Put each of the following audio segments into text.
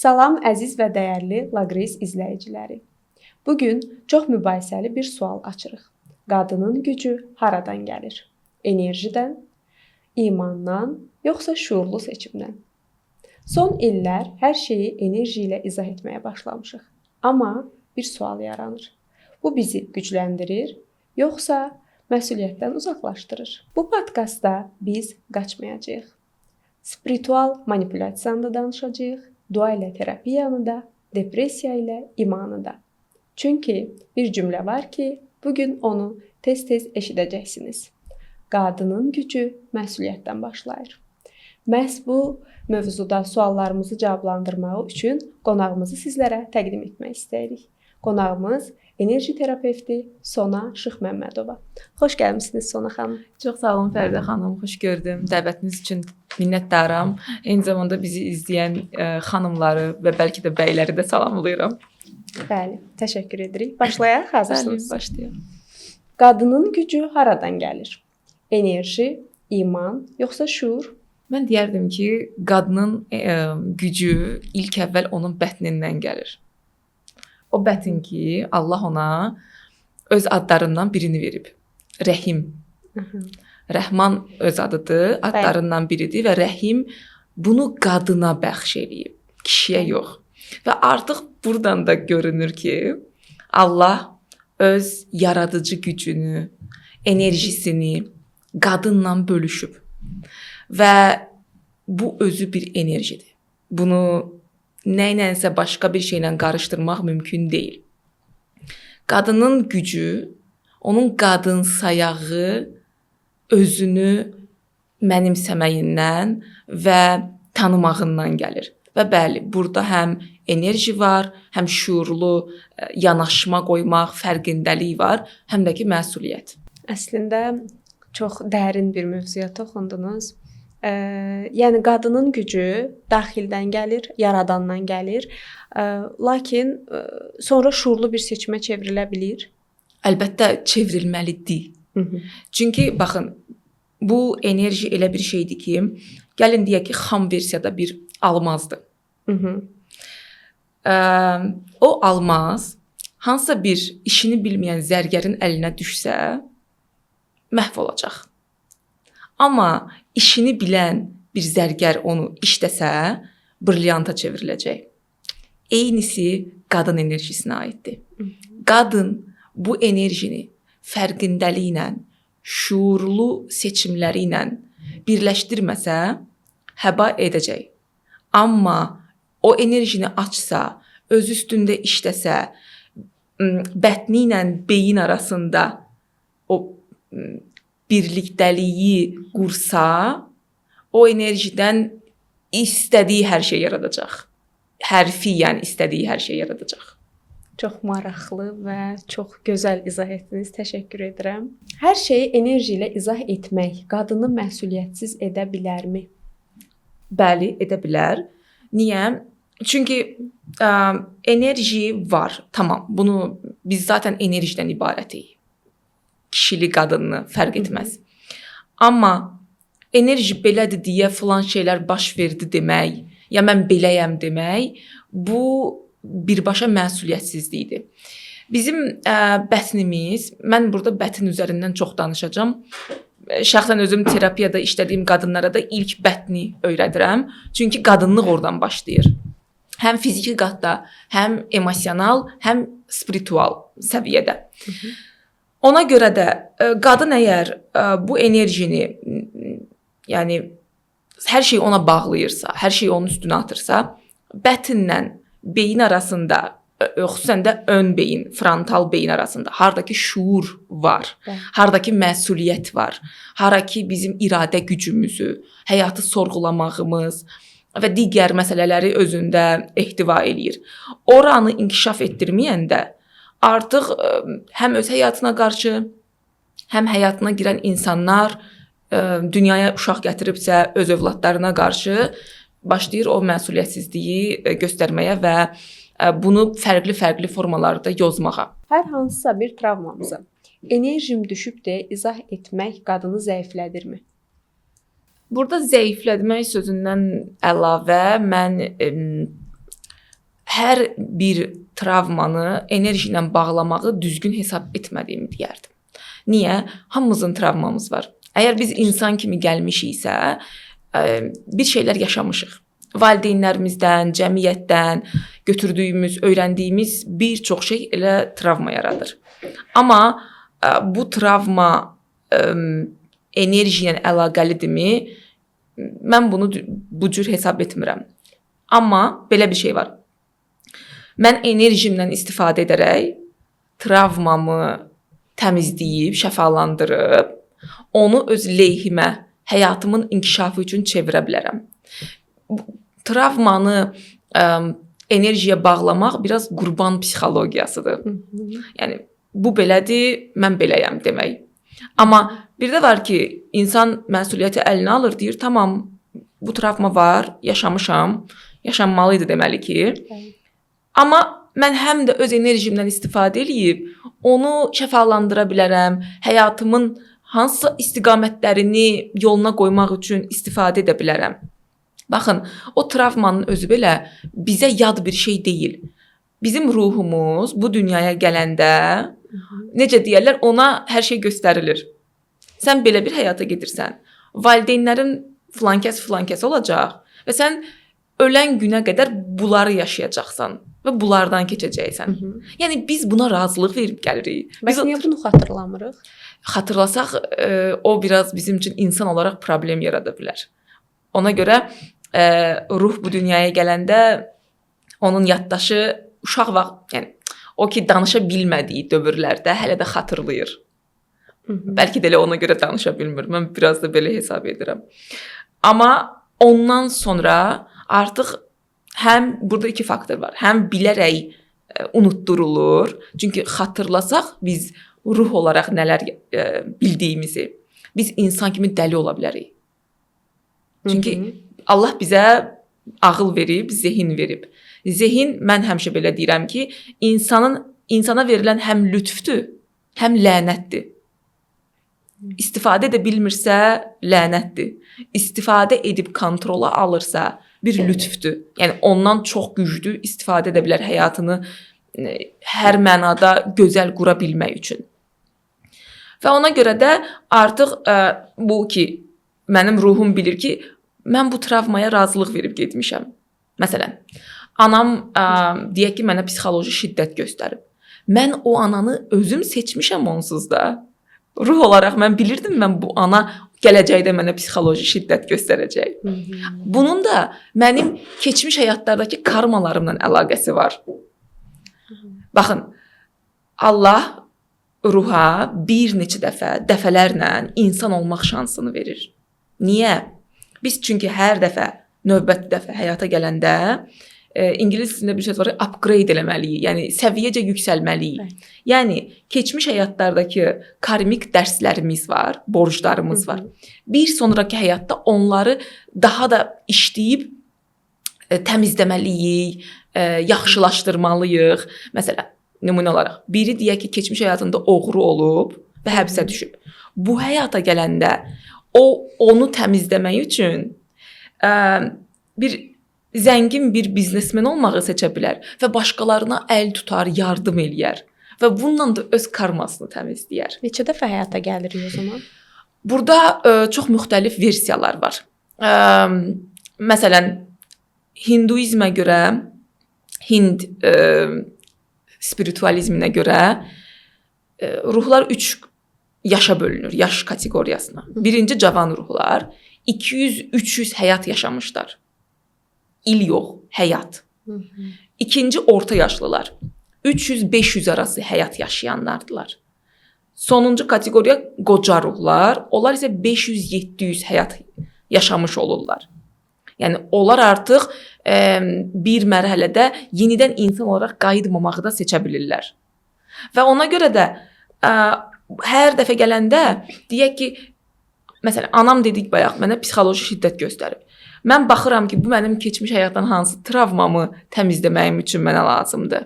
Salam əziz və dəyərli Laqris izləyiciləri. Bugün çox mübahisəli bir sual açırıq. Qadının gücü haradan gəlir? Enerjidən, imandan, yoxsa şuurlu seçimdən? Son illər hər şeyi enerji ilə izah etməyə başlamışıq. Amma bir sual yaranır. Bu bizi gücləndirir, yoxsa məsuliyyətdən uzaqlaşdırır? Bu podkastda biz qaçmayacağıq. Spiritual manipulyasiyanı da danışacağıq, dua ilə terapiyanı da, depressiya ilə imanı da. Çünki bir cümlə var ki, bugün onu tez-tez eşidəcəksiniz. Qadının gücü məsuliyyətdən başlayır. Məhz bu mövzuda suallarımızı cavablandırmaq üçün qonağımızı sizlərə təqdim etmək istəyirik. Qonağımız enerji terapevti Sona Şıxməmmədova. Xoş gəlmisiniz Sona xanım. Çox sağ olun Fəridə xanım, xoş gördüm. Dəvətiniz üçün minnətdaram. Eyni zamanda bizi izləyən xanımları və bəlkə də bəyləri də salamlayıram. Bəli, təşəkkür edirik. Başlayaq, hazırsınız? Bəli, başlayaq. Qadının gücü haradan gəlir? Enerji, iman, yoxsa şuur? Mən deyərdim ki, qadının gücü ilk əvvəl onun bətnindən gəlir. O bətin ki, Allah ona öz adlarından birini verib. Rəhim. Rəhman öz adıdır, adlarından biridir və Rəhim bunu qadına bəxş eləyib, kişiyə yox. Və artıq buradan da görünür ki, Allah öz yaradıcı gücünü, enerjisini qadınla bölüşüb. Və bu özü bir enerjidir. Bunu nə ilənsə başqa bir şeylə qarışdırmaq mümkün deyil. Qadının gücü, onun qadın sayağı özünü mənimsəməyindən və tanımağından gəlir. Və bəli, burada həm enerji var, həm şuurlu yanaşma qoymaq, fərqindəlik var, həm də ki məsuliyyət. Əslində çox dərin bir mövzuya toxundunuz. Yəni qadının gücü daxildən gəlir, yaradandan gəlir. Lakin sonra şuurlu bir seçimə çevrilə bilər. Əlbəttə çevrilməlidir. Çünki baxın, bu enerji elə bir şeydir ki, gəlin deyək ki, xam versiyada bir almazdır. O almaz hansısa bir işini bilməyən zərgərin əlinə düşsə məhv olacaq. Amma işini bilən bir zərgər onu işləsə, brilyanta çevriləcək. Eynisi qadın enerjisinə aiddir. Qadın bu enerjini fərqindəliklə, şuurlu seçimləri ilə birləşdirməsə, həba edəcək. Amma o enerjini açsa, öz üstündə işləsə, bətni ilə beyin arasında o birlikdəliyi qursa, o enerjidən istədiyi hər şey yaradacaq. Hərfiyyən istədiyi hər şey yaradacaq. Çox maraqlı və çox gözəl izah etdiniz. Təşəkkür edirəm. Hər şeyi enerji ilə izah etmək qadını məsuliyyətsiz edə bilərmi? Bəli, edə bilər. Niyə? Çünki enerji var. Tamam. Bunu biz zaten enerjidən ibarətik. Kişili, qadınlı fərq etməz. Amma enerji belədir deyə filan şeylər baş verdi demək, ya mən beləyəm demək, bu birbaşa məsuliyyətsizlikdir. Bizim bətnimiz, mən burada bətin üzərindən çox danışacağam. Şəxsən özüm terapiyada işlədiyim qadınlara da ilk bətni öyrədirəm. Çünki qadınlıq oradan başlayır. Həm fiziki qatda, həm emosional, həm spiritual səviyyədə. Ona görə də qadın əgər bu enerjini, yəni hər şey ona bağlayırsa, hər şey onun üstünə atırsa, bətinlə beyin arasında, xüsusən də ön beyin, frontal beyin arasında hardakı şuur var, hardakı məsuliyyət var, haraki bizim iradə gücümüzü, həyatı sorğulamağımız və digər məsələləri özündə ehtiva eləyir. Oranı inkişaf etdirməyəndə artıq həm öz həyatına qarşı, həm həyatına girən insanlar dünyaya uşaq gətiribsə öz övladlarına qarşı başlayır o məsuliyyətsizliyi göstərməyə və bunu fərqli formalarda yozmağa. Hər hansısa bir travmamıza enerjim düşüb deyə izah etmək qadını zəiflədirmi? Burada zəiflətmək sözündən əlavə mən hər bir travmanı enerji ilə bağlamağı düzgün hesab etmədiyimi deyərdim. Niyə? Hamımızın travmamız var. Əgər biz insan kimi gəlmişiksə, bir şeylər yaşamışıq. Valideynlərimizdən, cəmiyyətdən götürdüyümüz, öyrəndiyimiz bir çox şey elə travma yaradır. Amma bu travma enerji ilə əlaqəlidirmi? Mən bunu bu cür hesab etmirəm. Amma belə bir şey var. Mən enerjimdən istifadə edərək travmamı təmizləyib, şəfalandırıb, onu öz lehimə, həyatımın inkişafı üçün çevirə bilərəm. Travmanı enerjiyə bağlamaq biraz qurban psixologiyasıdır. Yəni bu belədir, mən beləyəm demək. Amma bir də var ki, insan məsuliyyəti əlinə alır, deyir, tamam, bu travma var, yaşamışam, yaşanmalıydı deməli ki. Amma mən həm də öz enerjimdən istifadə edib onu şəfalandıra bilərəm, həyatımın hansısa istiqamətlərini yoluna qoymaq üçün istifadə edə bilərəm. Baxın, o travmanın özü belə bizə yad bir şey deyil. Bizim ruhumuz bu dünyaya gələndə, necə deyərlər, ona hər şey göstərilir. Sən belə bir həyata gedirsən, valideynlərin filankəs olacaq və sən ölən günə qədər bunları yaşayacaqsan və bunlardan keçəcəksən. Yəni biz buna razılıq verib gəlirik. Bəs niyə bunu xatırlamırıq? Xatırlasaq, o biraz bizim üçün insan olaraq problem yarada bilər. Ona görə ruh bu dünyaya gələndə onun yaddaşı uşaq vaxt, yəni o ki danışa bilmədiyi dövrlərdə hələ də xatırlayır. Bəlkə də elə ona görə danışa bilmir. Mən biraz da belə hesab edirəm. Amma ondan sonra artıq həm burada iki faktor var. Həm bilərək unutdurulur. Çünki xatırlasaq biz ruh olaraq nələr bildiyimizi, biz insan kimi dəli ola bilərik. Çünki Allah bizə ağıl verib, zehin verib. Zehin, mən həmişə belə deyirəm ki, insana verilən həm lütfdür, həm lənətdir. İstifadə edə bilmirsə, lənətdir. İstifadə edib kontrola alırsa, bir lütfdür. Yəni ondan çox güclü istifadə edə bilər həyatını hər mənada gözəl qura bilmək üçün. Və ona görə də artıq bu ki, mənim ruhum bilir ki, mən bu travmaya razılıq verib getmişəm. Məsələn, anam deyək ki, mənə psixoloji şiddət göstərib. Mən o ananı özüm seçmişəm onsuz da. Ruh olaraq mən bilirdim, mən bu ana gələcəkdə mənə psixoloji şiddət göstərəcək. Bunun da mənim keçmiş həyatlardakı karmalarımla əlaqəsi var. Baxın, Allah ruha bir neçə dəfələrlə insan olmaq şansını verir. Niyə? Biz çünki hər dəfə, növbəti dəfə həyata gələndə İngilis dilində bir söz var, upgrade eləməliyik, yəni səviyyəcə yüksəlməliyik. Yəni keçmiş həyatlardakı karmik dərslərimiz var, borclarımız var. Bir sonraki həyatda onları daha da işləyib təmizləməliyik, yaxşılaşdırmalıyıq. Məsələn, nümunə olaraq biri deyək ki, keçmiş həyatında oğru olub və həbsə düşüb. Bu həyata gələndə onu təmizləmək üçün zəngin bir biznesmen olmağı seçə bilər və başqalarına əl tutar, yardım eləyər və bununla da öz karmasını təmizləyər. Neçə dəfə həyata gəlirik o zaman? Burada çox müxtəlif versiyalar var. Məsələn, hinduizmə görə, Hind spiritualizminə görə ruhlar 3 yaşa bölünür, yaş kateqoriyasına. Birinci cavan ruhlar 200-300 həyat yaşamışlar. İl yox, həyat. İkinci orta yaşlılar 300-500 arası həyat yaşayanlardılar. Sonuncu kateqoriya qoca ruhlar, onlar isə 500-700 həyat yaşamış olurlar. Yəni onlar artıq bir mərhələdə yenidən insan olaraq qayıtmamağı da seçə bilirlər. Və ona görə də hər dəfə gələndə deyək ki, məsələn, anam dedik bayaq mənə psixoloji şiddət göstərib. Mən baxıram ki, bu mənim keçmiş həyatdan hansı travmamı təmizləməyim üçün mənə lazımdır.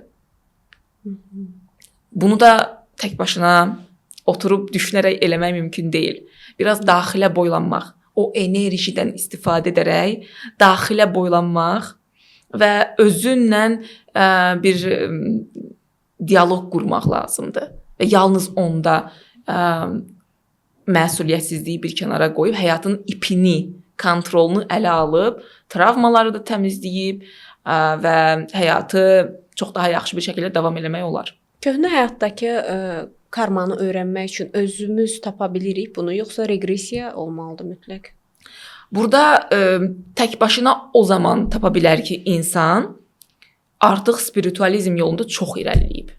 Bunu da tək başına oturub düşünərək eləmək mümkün deyil. Biraz daxilə boylanmaq, o enerjidən istifadə edərək daxilə boylanmaq və özünlə bir dialoq qurmaq lazımdır. Və yalnız onda məsuliyyətsizliyi bir kənara qoyub həyatın ipini, kontrolunu ələ alıb, travmaları da təmizləyib və həyatı çox daha yaxşı bir şəkildə davam eləmək olar. Köhnə həyatdakı karmanı öyrənmək üçün özümüz tapa bilirik bunu, yoxsa reqressiya olmalıdır mütləq? Burada tək başına o zaman tapa bilər ki, insan artıq spiritualizm yolunda çox irəliləyib.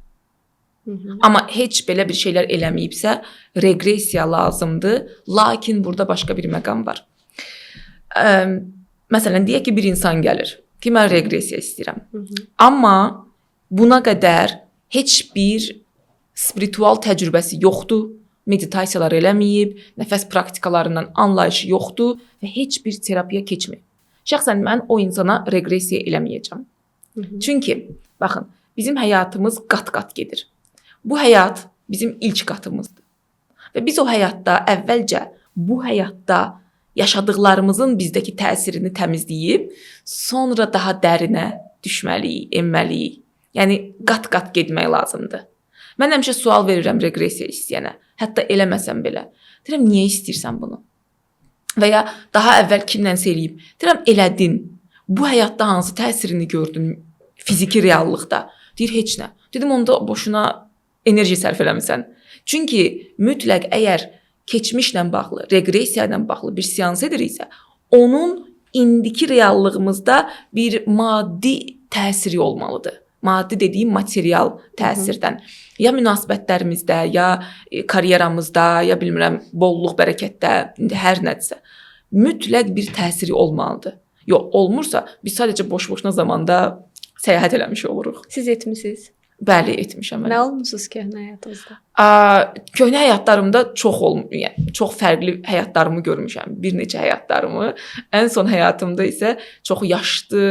Amma heç belə bir şeylər eləməyibsə, reqressiya lazımdır. Lakin burada başqa bir məqam var. Məsələn, deyək ki, bir insan gəlir ki, mən reqressiya istəyirəm. Amma buna qədər heç bir spiritual təcrübəsi yoxdur, meditasiyalar eləməyib, nəfəs praktikalarından anlayışı yoxdur və heç bir terapiya keçməyib. Şəxsən mən o insana reqressiya eləməyəcəm. Çünki, baxın, bizim həyatımız qat-qat gedir. Bu həyat bizim ilk qatımızdır. Və biz o həyatda əvvəlcə bu həyatda yaşadıqlarımızın bizdəki təsirini təmizləyib, sonra daha dərinə düşməliyik, enməliyik. Yəni qat-qat getmək lazımdır. Mən həmişə sual verirəm reqressiya istəyənə, hətta eləməsəm belə. Deyirəm, niyə istəyirsən bunu? Və ya daha əvvəl kimlənsə eləyib. Deyirəm, elədin. Bu həyatda hansı təsirini gördün fiziki reallıqda? Deyir, heç nə. Dedim, onda boşuna enerji sərf eləmirsən. Çünki mütləq əgər keçmişlə bağlı, reqressiya ilə bağlı bir seans ediriksə, onun indiki reallığımızda bir maddi təsiri olmalıdır. Maddi dediyim material təsirdən. Ya münasibətlərimizdə, ya karyeramızda, ya bilmirəm, bolluq, bərəkətdə, indi hər nədirsə, mütləq bir təsiri olmalıdır. Yox, olmursa biz sadəcə boş-boşuna zamanda səyahət eləmiş oluruq. Siz etmisiniz? Bəli, etmişəm. Nə olmusunuz köhnə həyatınızda? Köhnə həyatlarımda çox fərqli həyatlarımı görmüşəm. Bir neçə həyatlarımı. Ən son həyatımda isə çox yaşlı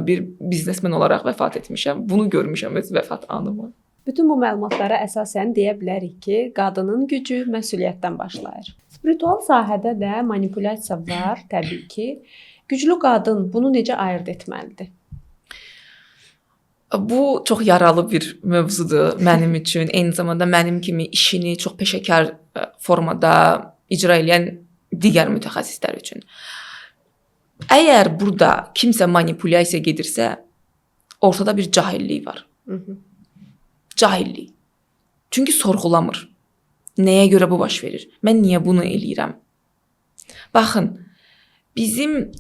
bir biznesmen olaraq vəfat etmişəm. Bunu görmüşəm öz vəfat anımı. Bütün bu məlumatlara əsasən deyə bilərik ki, qadının gücü məsuliyyətdən başlayır. Spiritual sahədə də manipulyasiya var, təbii ki. Güclü qadın bunu necə ayırd etməlidir? Bu çox yaralı bir mövzudur mənim üçün. Eyni zamanda mənim kimi işini çox peşəkar formada icra edən digər mütəxəssislər üçün. Əgər burada kimsə manipulyasiya gedirsə, ortada bir cahillik var. Cahillik. Çünki sorğulamır. Nəyə görə bu baş verir? Mən niyə bunu eləyirəm? Baxın, bizim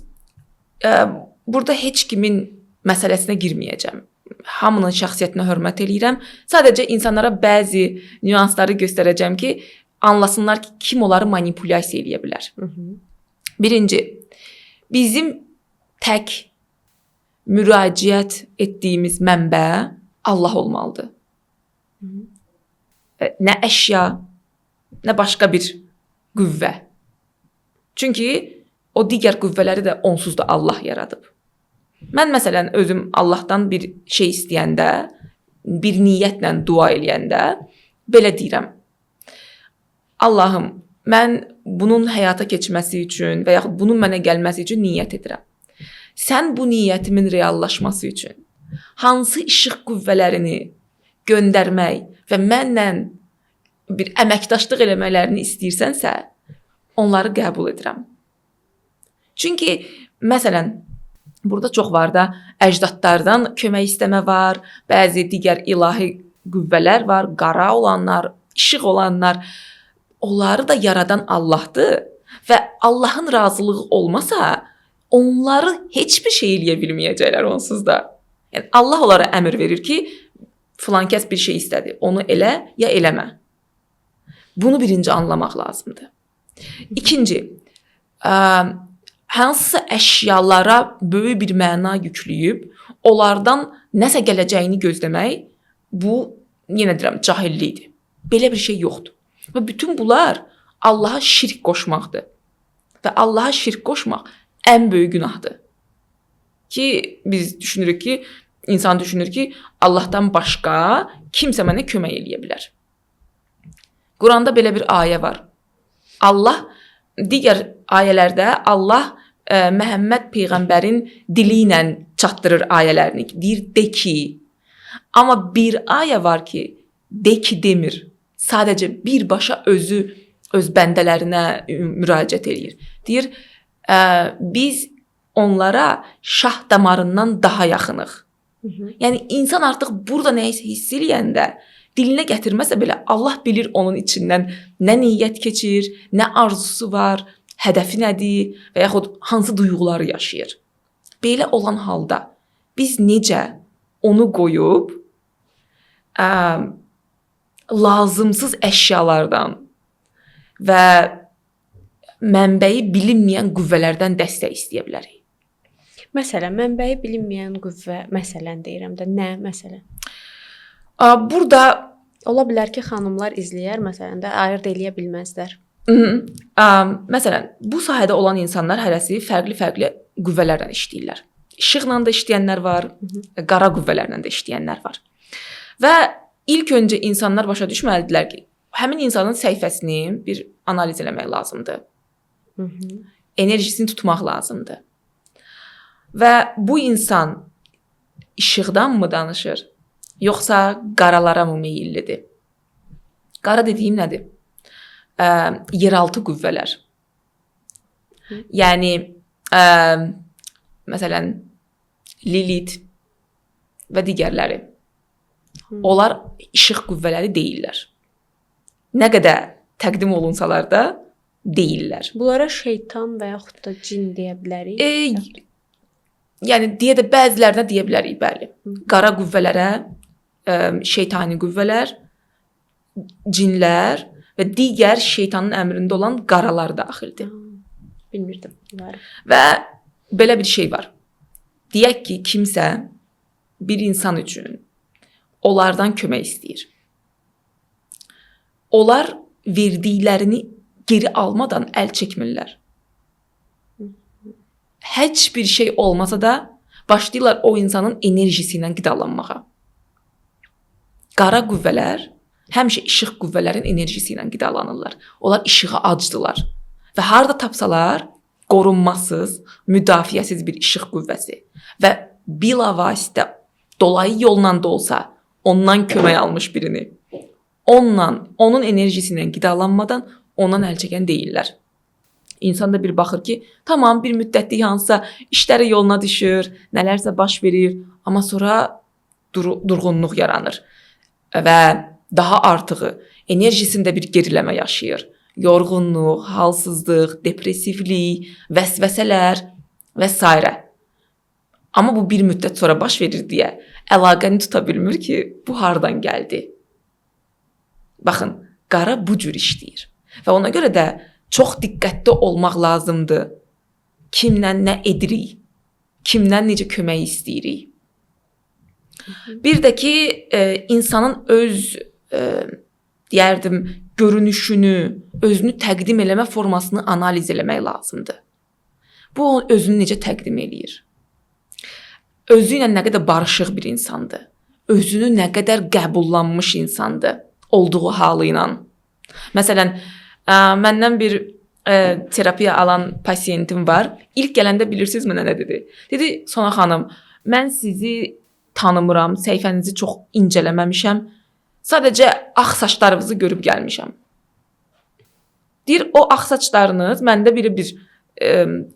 burada heç kimin məsələsinə girməyəcəm. Hamının şəxsiyyətinə hörmət eləyirəm. Sadəcə insanlara bəzi nüansları göstərəcəm ki, anlasınlar ki, kim onları manipulyasiya eləyə bilər. Birinci, bizim tək müraciət etdiyimiz mənbə Allah olmalıdır. Nə əşya, nə başqa bir qüvvə. Çünki o digər qüvvələri də onsuz da Allah yaradıb. Mən məsələn özüm Allahdan bir şey istəyəndə, bir niyyətlə dua eləyəndə belə deyirəm. Allahım, mən bunun həyata keçməsi üçün və yaxud bunun mənə gəlməsi üçün niyyət edirəm. Sən bu niyyətimin reallaşması üçün hansı işıq qüvvələrini göndərmək və mənlə bir əməkdaşlıq eləmələrini istəyirsənsə, onları qəbul edirəm. Çünki məsələn burada çox var da, əcdadlardan kömək istəmə var, bəzi digər ilahi qüvvələr var, qara olanlar, işıq olanlar. Onları da yaradan Allahdır və Allahın razılığı olmasa, onları heç bir şey eləyə bilməyəcəklər onsuz da. Yəni Allah onlara əmr verir ki, filan kəs bir şey istədi, onu elə ya eləmə. Bunu birinci anlamaq lazımdır. İkinci, hansısa əşyalara böyük bir məna yükləyib, onlardan nəsə gələcəyini gözləmək, bu, yenə deyirəm, cahillikdir. Belə bir şey yoxdur. Və bütün bunlar Allaha şirk qoşmaqdır. Və Allaha şirk qoşmaq ən böyük günahdır. Ki, biz düşünürük ki, insan düşünür ki, Allahdan başqa kimsə mənə kömək eləyə bilər. Quranda belə bir ayə var. Allah, digər ayələrdə Allah Məhəmməd peyğəmbərin dili ilə çatdırır ayələrini. Deyir de ki. Amma bir ayə var ki, de ki demir. Sadəcə birbaşa özü öz bəndələrinə müraciət edir. Deyir, biz onlara şah damarından daha yaxınıq. Yəni insan artıq burada nə isə hiss eləyəndə dilinə gətirməsə belə Allah bilir onun içindən nə niyyət keçir, nə arzusu var, hədəfi nədir və yaxud hansı duyğuları yaşayır. Belə olan halda biz necə onu qoyub lazımsız əşyalardan və mənbəyi bilinməyən qüvvələrdən dəstək istəyə bilərik. Məsələn, mənbəyi bilinməyən qüvvə, məsələn deyirəm də, nə məsələn? Burada ola bilər ki, xanımlar izləyər, məsələn də ayırd eləyə bilməzlər. Məsələn, bu sahədə olan insanlar hərəsi fərqli-fərqli qüvvələrlə işləyirlər. İşıqla da işləyənlər var, qara qüvvələrlə də işləyənlər var. Və ilk öncə insanlar başa düşməlidirlər ki, həmin insanın səhifəsini bir analiz eləmək lazımdır. Enerjisini tutmaq lazımdır. Və bu insan işıqdan mı danışır, yoxsa qaralara mı meyillidir? Qara dediyim nədir? Yeraltı qüvvələr. Yəni, məsələn, Lilith və digərləri. Onlar işıq qüvvələri deyirlər. Nə qədər təqdim olunsalar da deyirlər. Bunlara şeytan və yaxud da cin deyə bilərik? Yəni, bəzilərinə deyə bilərik, bəli. Qara qüvvələrə şeytani qüvvələr, cinlər və digər şeytanın əmrində olan qaralar daxildir. Bilmirdim. Və belə bir şey var. Deyək ki, kimsə bir insan üçün onlardan kömək istəyir. Onlar verdiklərini geri almadan əl çəkmirlər. Heç bir şey olmasa da başlayırlar o insanın enerjisi ilə qidalanmağa. Qara qüvvələr həmişə işıq qüvvələrin enerjisi ilə qidalanırlar. Onlar işığa acdılar. Və harda tapsalar qorunmasız, müdafiəsiz bir işıq qüvvəsi və bilavasitə dolayı yolla da olsa ondan kömək almış birini, onun enerjisi ilə qidalanmadan ondan əl çəkən deyirlər. İnsan da bir baxır ki, tamam bir müddətlik hansısa işləri yoluna düşür, nələrsə baş verir, amma sonra durğunluq yaranır və daha artığı enerjisində bir geriləmə yaşayır. Yorğunluq, halsızlıq, depressivlik, vəsvəsələr və s. Amma bu bir müddət sonra baş verir deyə əlaqəni tuta bilmir ki, bu hardan gəldi? Baxın, qara bu cür işləyir. Və ona görə də çox diqqətli olmaq lazımdır. Kimdən nə edirik? Kimdən necə kömək istəyirik? Bir də ki, insanın öz deyərdim, görünüşünü, özünü təqdim eləmə formasını analiz eləmək lazımdır. Bu özünü necə təqdim eləyir? Özü ilə nə qədər barışıq bir insandır. Özünü nə qədər qəbullanmış insandır olduğu halı ilə. Məsələn, məndən bir terapiya alan pasiyentim var. İlk gələndə bilirsinizmi nə dedi? Dedi, Sona xanım, mən sizi tanımıram, səhifənizi çox incələməmişəm. Sadəcə ağ saçlarınızı görüb gəlmişəm. Deyir, o ağ saçlarınız məndə bir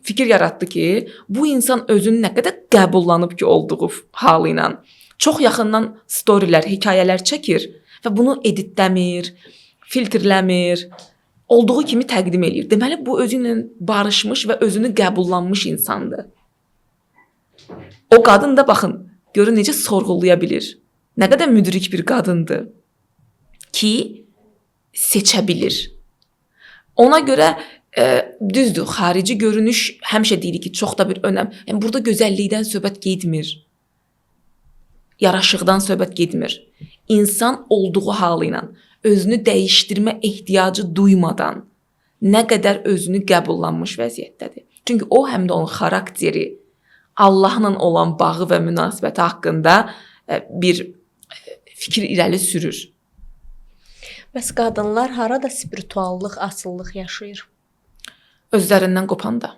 fikir yaratdı ki, bu insan özünü nə qədər qəbullanıb ki olduğu halı ilə. Çox yaxından storylər, hekayələr çəkir və bunu editləmir, filtrləmir, olduğu kimi təqdim eləyir. Deməli, bu özü ilə barışmış və özünü qəbullanmış insandır. O qadın da baxın, görün necə sorğulaya bilir. Nə qədər müdrik bir qadındır ki, seçə bilir. Ona görə düzdür, xarici görünüş həmişə deyirik ki, çox da bir önəm. Yəni, burada gözəllikdən söhbət getmir. Yaraşıqdan söhbət getmir. İnsan olduğu halı ilə özünü dəyişdirmə ehtiyacı duymadan nə qədər özünü qəbullanmış vəziyyətdədir. Çünki o həm də onun xarakteri, Allahla olan bağı və münasibəti haqqında bir fikir irəli sürür. Bəs qadınlar harada spirituallıq, asıllıq yaşayır? Özlərindən qopanda.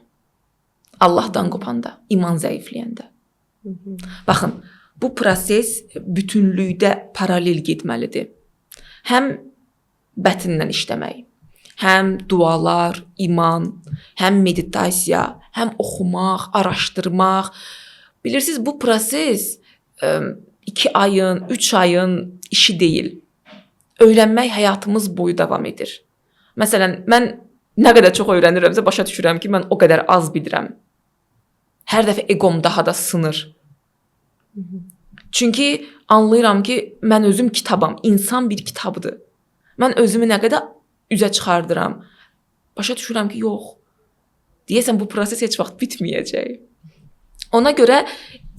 Allahdan qopanda, iman zəifləyəndə. Baxın, bu proses bütünlükdə paralel getməlidir. Həm bətinlə işləmək, həm dualar, iman, həm meditasiya, həm oxumaq, araşdırmaq. Bilirsiniz, bu proses 2 ayın, 3 ayın işi deyil. Öyrənmək həyatımız boyu davam edir. Məsələn, mən nə qədər çox öyrənirəmsə, başa düşürəm ki, mən o qədər az bilirəm. Hər dəfə eqom daha da sınır. Çünki anlayıram ki, mən özüm kitabam, insan bir kitabdır. Mən özümü nə qədər üzə çıxardıram. Başa düşürəm ki, yox. Deyəsən bu proses heç vaxt bitməyəcək. Ona görə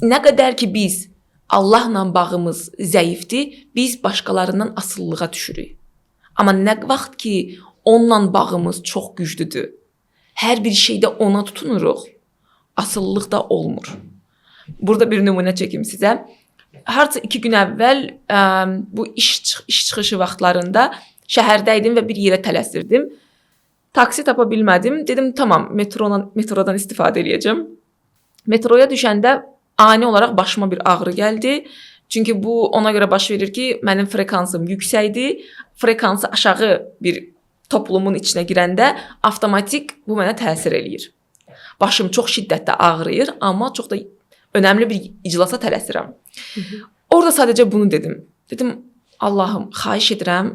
nə qədər ki biz Allahla bağımız zəifdir, biz başqalarından asılılığa düşürük. Amma nə vaxt ki onunla bağımız çox güclüdür, hər bir şeydə ona tutunuruq, asıllılıq da olmur. Burada bir nümunə çəkim sizə. Harca 2 gün əvvəl bu iş çıxışı vaxtlarında şəhərdəydim və bir yerə tələsirdim. Taksi tapa bilmədim. Dedim, tamam, metrodan istifadə edəcəm. Metroya düşəndə ani olaraq başıma bir ağrı gəldi. Çünki bu ona görə baş verir ki, mənim frekansım yüksəkdir. Frekansı aşağı bir toplumun içinə girəndə avtomatik bu mənə təsir eləyir. Başım çox şiddətlə ağrıyır, amma çox da önəmli bir iclasa tələsirəm. Orada sadəcə bunu dedim. Dedim, Allahım, xahiş edirəm,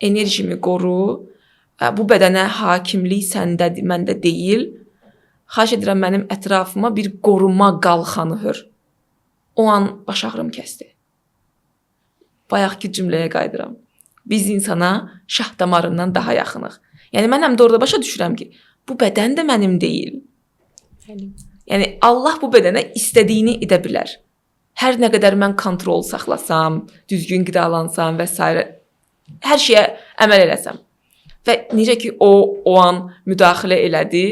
enerjimi qoru. Bu bədənə hakimlik səndədir, məndə deyil. Xahiş edirəm, mənim ətrafıma bir qoruma qalxanı hör. O an baş ağrım kəsdi. Bayaqki cümləyə qayıdıram. Biz insana şah damarından daha yaxınıq. Yəni mən həm də orada başa düşürəm ki, bu bədən də mənim deyil. Yəni Allah bu bədənə istədiyini edə bilər. Hər nə qədər mən kontrol saxlasam, düzgün qidalansam və s. hər şeyə əməl eləsəm. Və necə ki o an müdaxilə elədi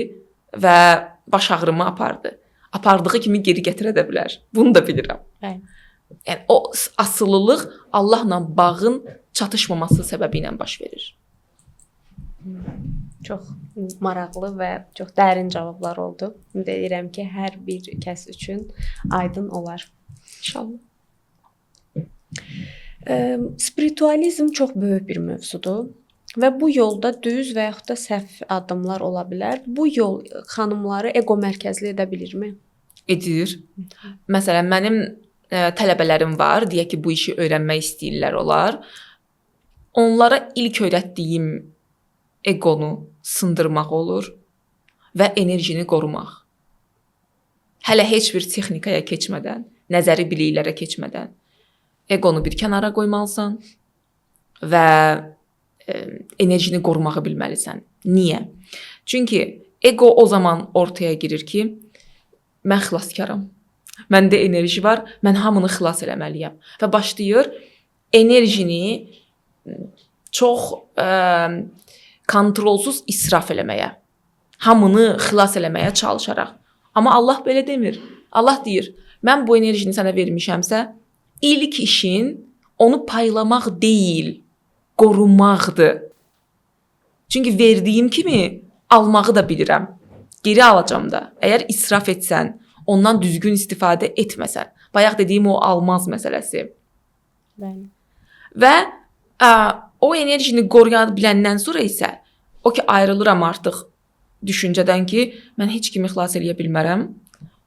və baş ağrımı apardı. Apardığı kimi geri gətirə də bilər. Bunu da bilirəm. Yəni o asılılıq Allahla bağın çatışmaması səbəbi ilə baş verir. Çox maraqlı və çox dərin cavablar oldu. Ümid edirəm ki, hər bir kəs üçün aydın olar. İnşallah. Spiritualizm çox böyük bir mövzudur və bu yolda düz və yaxud da səhv addımlar ola bilər. Bu yol xanımları ego mərkəzli edə bilirmi? Edir. Məsələn, mənim tələbələrim var, deyək ki, bu işi öyrənmək istəyirlər olar. Onlara ilk öyrətdiyim egonu sındırmaq olur və enerjini qorumaq. Hələ heç bir texnikaya keçmədən, nəzəri biliklərə keçmədən egonu bir kənara qoymalısan və enerjini qorumağı bilməlisən. Niyə? Çünki ego o zaman ortaya girir ki, mən xilaskaram. Məndə enerji var, mən hamını xilas eləməliyəm. Və başlayır enerjini çox kontrolsuz israf eləməyə. Hamını xilas eləməyə çalışaraq. Amma Allah belə demir. Allah deyir, mən bu enerjini sənə vermişəmsə, ilk işin onu paylamaq deyil, qorumaqdır. Çünki verdiyim kimi almağı da bilirəm. Geri alacam da. Əgər israf etsən, ondan düzgün istifadə etməsən. Bayaq dediyim o almaz məsələsi. Bəli. Və o enerjini qoruya biləndən sonra isə o ki ayrılıram artıq düşüncədən ki, mən heç kimi xilas eləyə bilmərəm.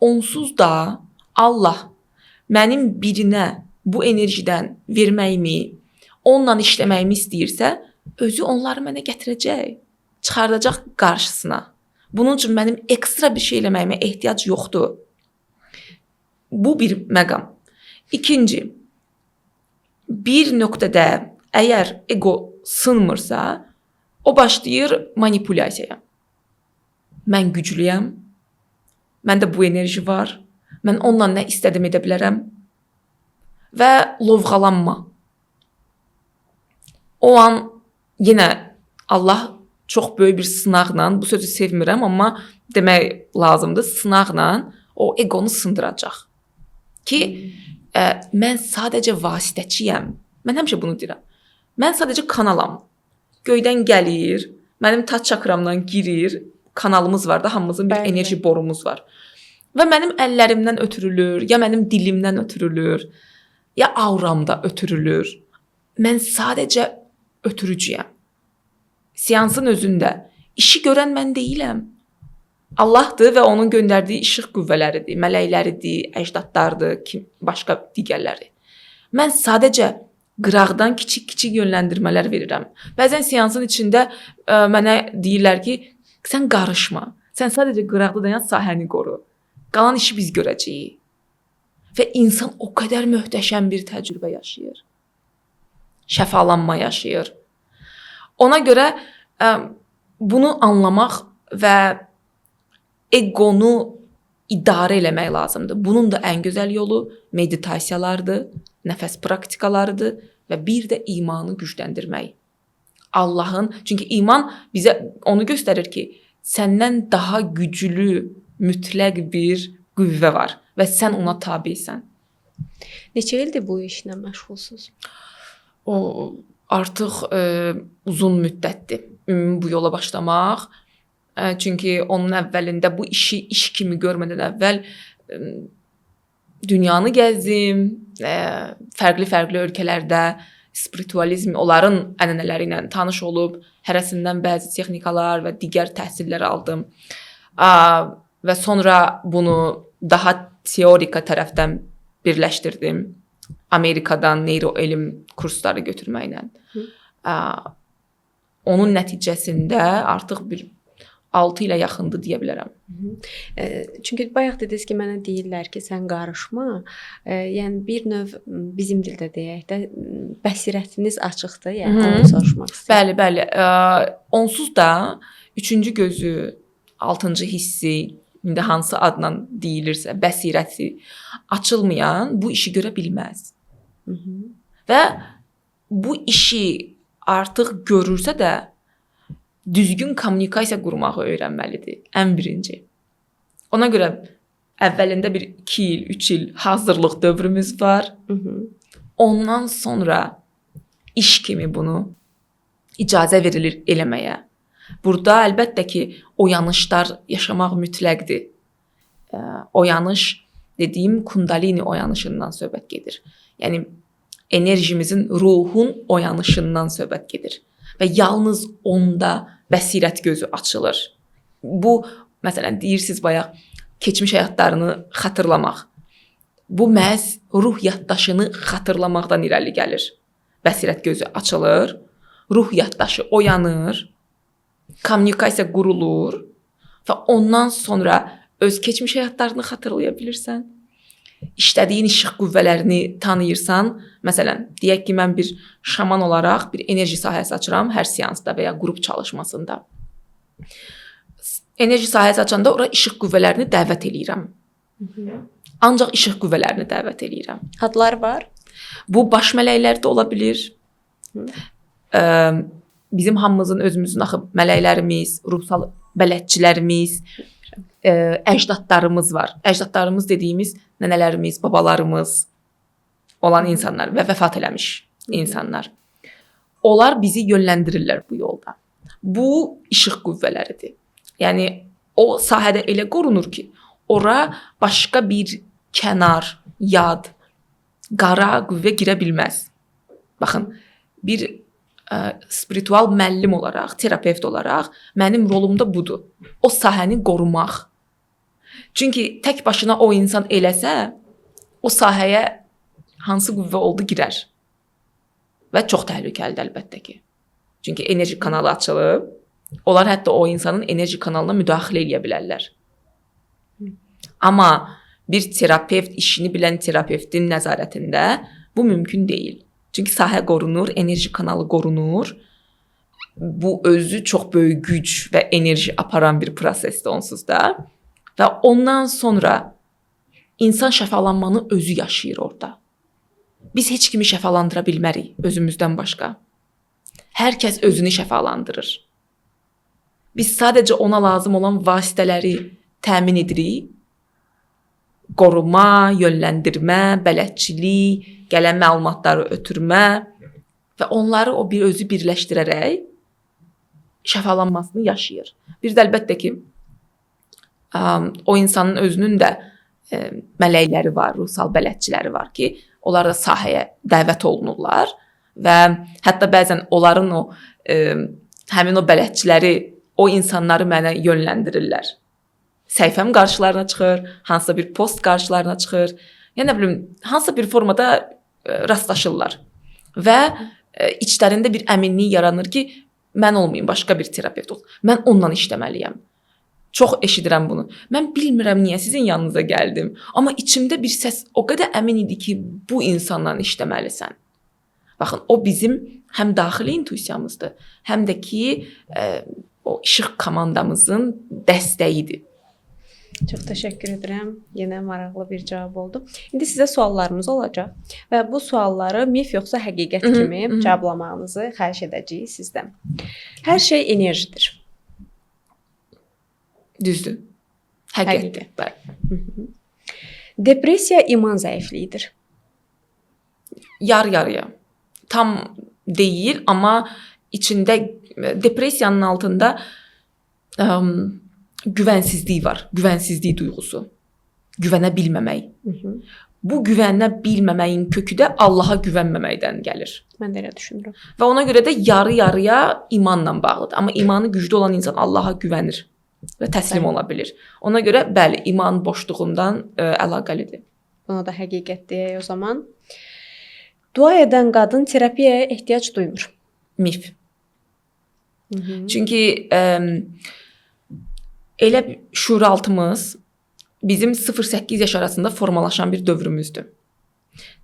Onsuz da Allah mənim birinə bu enerjidən verməyimi, onunla işləməyimi istəyirsə, özü onları mənə gətirəcək, çıxardacaq qarşısına. Bunun üçün mənim ekstra bir şey eləməyimə ehtiyac yoxdur. Bu bir məqam. İkinci, bir nöqtədə əgər ego sınmırsa, o başlayır manipulyasiyaya. Mən güclüyəm, məndə bu enerji var, mən onunla nə istədim edə bilərəm və lovğalanma. O an yenə Allah çox böyük bir sınaqla, bu sözü sevmirəm, amma demək lazımdır, sınaqla o egonu sındıracaq. Ki, mən sadəcə vasitəçiyəm. Mən həmişə bunu deyirəm. Mən sadəcə kanalam. Göydən gəlir, mənim taç çakramdan girir, kanalımız var da, hamımızın bir Bəli. enerji borumuz var. Və mənim əllərimdən ötürülür, ya mənim dilimdən ötürülür, ya auramda ötürülür. Mən sadəcə ötürücüyəm. Seansın özündə işi görən mən deyiləm. Allahdır və onun göndərdiyi işıq qüvvələridir, mələkləridir, əcdadlardır, başqa digərləri. Mən sadəcə qıraqdan kiçik-kiçik yönləndirmələr verirəm. Bəzən seansın içində mənə deyirlər ki, sən qarışma. Sən sadəcə qıraqda dayan, sahəni qoru. Qalan işi biz görəcəyik. Və insan o qədər möhtəşəm bir təcrübə yaşayır. Şəfalanma yaşayır. Ona görə bunu anlamaq və eqonu idarə eləmək lazımdır. Bunun da ən gözəl yolu meditasiyalardır, nəfəs praktikalarıdır və bir də imanı gücləndirmək. Allahın, çünki iman bizə onu göstərir ki, səndən daha güclü, mütləq bir qüvvə var və sən ona tabesən. Neçə ildir bu işlə məşğulsunuz? O artıq uzun müddətdir bu yola başlamaq. Çünki onun əvvəlində bu işi iş kimi görmədən əvvəl dünyanı gəzdim, fərqli ölkələrdə spiritualizm, onların ənənələri ilə tanış olub, hərəsindən bəzi texnikalar və digər təhsillər aldım. Və sonra bunu daha teorika tərəfdən birləşdirdim. Amerikadan neyroelm kursları götürməklə. Onun nəticəsində artıq bir 6 ilə yaxındır deyə bilərəm. Çünki bayaq dediniz ki, mənə deyirlər ki, sən qarışma. Yəni bir növ bizim dildə deyək də bəsirətiniz açıqdır, yəni onu soruşmaq istəyirəm. Bəli. Onsuz da 3-cü gözü, 6-cı hissi, indi hansı adla deyilirsə, bəsirəti açılmayan bu işi görə bilməz. Və bu işi artıq görürsə də düzgün kommunikasiya qurmağı öyrənməlidir, ən birinci. Ona görə əvvəlində bir 2 il, 3 il hazırlıq dövrümüz var. Ondan sonra iş kimi bunu icazə verilir eləməyə. Burada əlbəttə ki, oyanışlar yaşamaq mütləqdir. Oyanış dediyim kundalini oyanışından söhbət gedir. Yəni enerjimizin, ruhun oyanışından söhbət gedir. Və yalnız onda bəsirət gözü açılır. Bu, məsələn, deyirsiniz bayaq, keçmiş həyatlarını xatırlamaq. Bu məhz ruh yaddaşını xatırlamaqdan irəli gəlir. Bəsirət gözü açılır, ruh yaddaşı oyanır, kommunikasiya qurulur və ondan sonra öz keçmiş həyatlarını xatırlaya bilirsən. İşlədiyin işıq qüvvələrini tanıyırsan, məsələn, deyək ki, mən bir şaman olaraq bir enerji sahəsi açıram hər seansda və ya qrup çalışmasında. Enerji sahəsi açanda ora işıq qüvvələrini dəvət eləyirəm. Ancaq işıq qüvvələrini dəvət eləyirəm. Adlar var? Bu baş mələklər də ola bilir. Bizim hamımızın özümüzün axı mələklərimiz, ruhsal bələdçilərimiz, əcdadlarımız var. Əcdadlarımız dediyimiz nənələrimiz, babalarımız olan insanlar və vəfat eləmiş insanlar. Onlar bizi yönləndirirlər bu yolda. Bu işıq qüvvələridir. Yəni o sahədə elə qorunur ki, ora başqa bir kənar, yad, qara qüvvə girə bilməz. Baxın, bir spiritual müəllim olaraq, terapevt olaraq mənim rolum da budur. O sahəni qorumaq. Çünki tək başına o insan eləsə, o sahəyə hansı qüvvə oldu girər. Və çox təhlükəlidir əlbəttə ki. Çünki enerji kanalı açılıb, onlar hətta o insanın enerji kanalına müdaxilə edə bilərlər. Amma bir terapevt, işini bilən terapevtin nəzarətində bu mümkün deyil. Çünki sahə qorunur, enerji kanalı qorunur. Bu özü çox böyük güc və enerji aparan bir prosesdir onsuz da. Və ondan sonra insan şəfalanmanı özü yaşayır orada. Biz heç kimi şəfalandıra bilmərik özümüzdən başqa. Hər kəs özünü şəfalandırır. Biz sadəcə ona lazım olan vasitələri təmin edirik. Qoruma, yönləndirmə, bələdçilik, gələn məlumatları ötürmə və onları o bir özü birləşdirərək şəfalanmasını yaşayır. Bir də əlbəttə ki, o insanın özünün də mələkləri var, ruhsal bələdçiləri var ki, onlar da sahəyə dəvət olunurlar və hətta bəzən onların həmin o bələdçiləri o insanları mənə yönləndirirlər. Səhifəm qarşılarına çıxır, hansısa bir post qarşılarına çıxır. Yəni nə bilim, hansısa bir formada rastlaşırlar və içlərində bir əminlik yaranır ki, mən olmayım, başqa bir terapevt ol. Mən onunla işləməliyəm. Çox eşidirəm bunu. Mən bilmirəm niyə sizin yanınıza gəldim, amma içimdə bir səs o qədər əmin idi ki, bu insanla işləməlisən. Baxın, o bizim həm daxili intuisiyamızdır, həm də ki, o işıq komandamızın dəstəyidir. Çox təşəkkür edirəm. Yenə maraqlı bir cavab oldu. İndi sizə suallarımız olacaq və bu sualları mif yoxsa həqiqət kimi cavablamağınızı xahiş edəcəyik sizdən. Hər şey enerjidir. Düzdür. Həqiqətdir. Bəli. Depressiya iman zəifliyidir. Yarı-yarıya. Tam deyil, amma içində depressiyanın altında güvənsizlik var. Güvənsizlik duyğusu. Güvənə bilməmək. Bu güvənə bilməməyin kökü də Allaha güvənməməkdən gəlir. Mən də elə düşünürəm. Və ona görə də yarı-yarıya imanla bağlıdır. Amma imanı güclü olan insan Allaha güvənir və təslim ola bilir. Ona görə bəli, iman boşluğundan əlaqəlidir. Buna da həqiqət deyək o zaman. Dua edən qadın terapiyaya ehtiyac duymur. Mif. Çünki elə şuuraltımız bizim 0-8 yaş arasında formalaşan bir dövrümüzdür.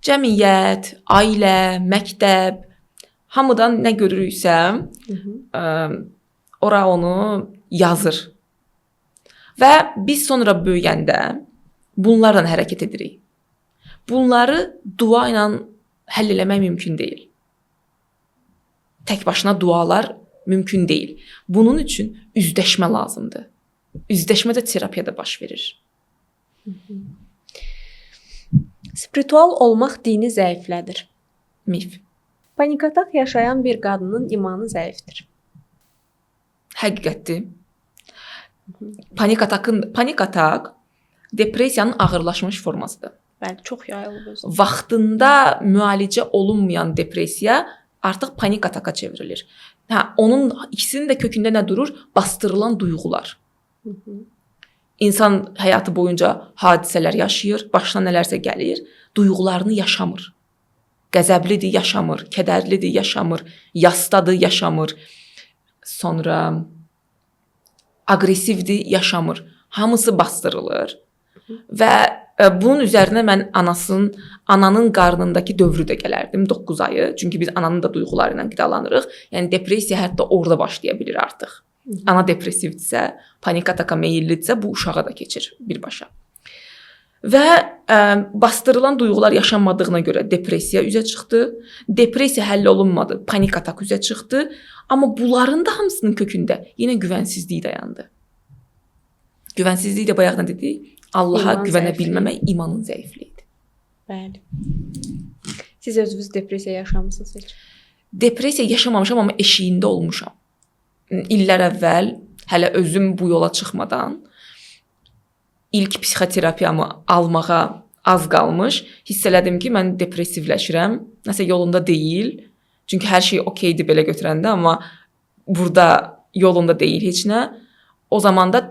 Cəmiyyət, ailə, məktəb, hamıdan nə görürüksə, ora onu yazır. Və biz sonra böyüyəndə bunlarla hərəkət edirik. Bunları dua ilə həll eləmək mümkün deyil. Tək başına dualar mümkün deyil. Bunun üçün üzləşmə lazımdır. Üzləşmə də terapiyada baş verir. Spiritual olmaq dini zəiflədir. Mif. Panik atak yaşayan bir qadının imanı zəifdir. Həqiqətdir. Panik atak depressiyanın ağırlaşmış formasıdır. Bəli, çox yayılıb özü. Vaxtında müalicə olunmayan depressiya artıq panik ataka çevrilir. Onun ikisinin də kökündə nə durur? Bastırılan duyğular. İnsan həyatı boyunca hadisələr yaşayır, başına nələrsə gəlir, duyğularını yaşamır. Qəzəblidir, yaşamır, kədərlidir, yaşamır, yasdadır, yaşamır. Sonra aqressivdir, yaşamır. Hamısı bastırılır. Və bunun üzərinə mən ananın qarnındakı dövrü də gələrdim, 9 ayı. Çünki biz ananın da duyğuları ilə qidalanırıq. Yəni depressiya hətta orada başlaya bilir artıq. Ana depressivdirsə, panik ataka meyillidirsə, bu uşağa da keçir birbaşa. Və bastırılan duyğular yaşanmadığına görə depressiya üzə çıxdı. Depressiya həll olunmadı, panik atak üzə çıxdı. Amma bunların da hamısının kökündə yenə güvənsizlik dayandı. Güvənsizlik də bayaq nə dedik? Allaha güvənə bilməmək imanın zəifliyidir. Bəli. Siz özünüz depressiya yaşamısınız heç? Depressiya yaşamamışam, amma eşiyində olmuşam. İllər əvvəl, hələ özüm bu yola çıxmadan ilk psixoterapiyamı almağa az qalmış, hiss elədim ki, mən depressivləşirəm. Nəsə yolunda deyil. Çünki hər şey okeydir belə götürəndə, amma burada yolunda deyil heç nə. O zaman da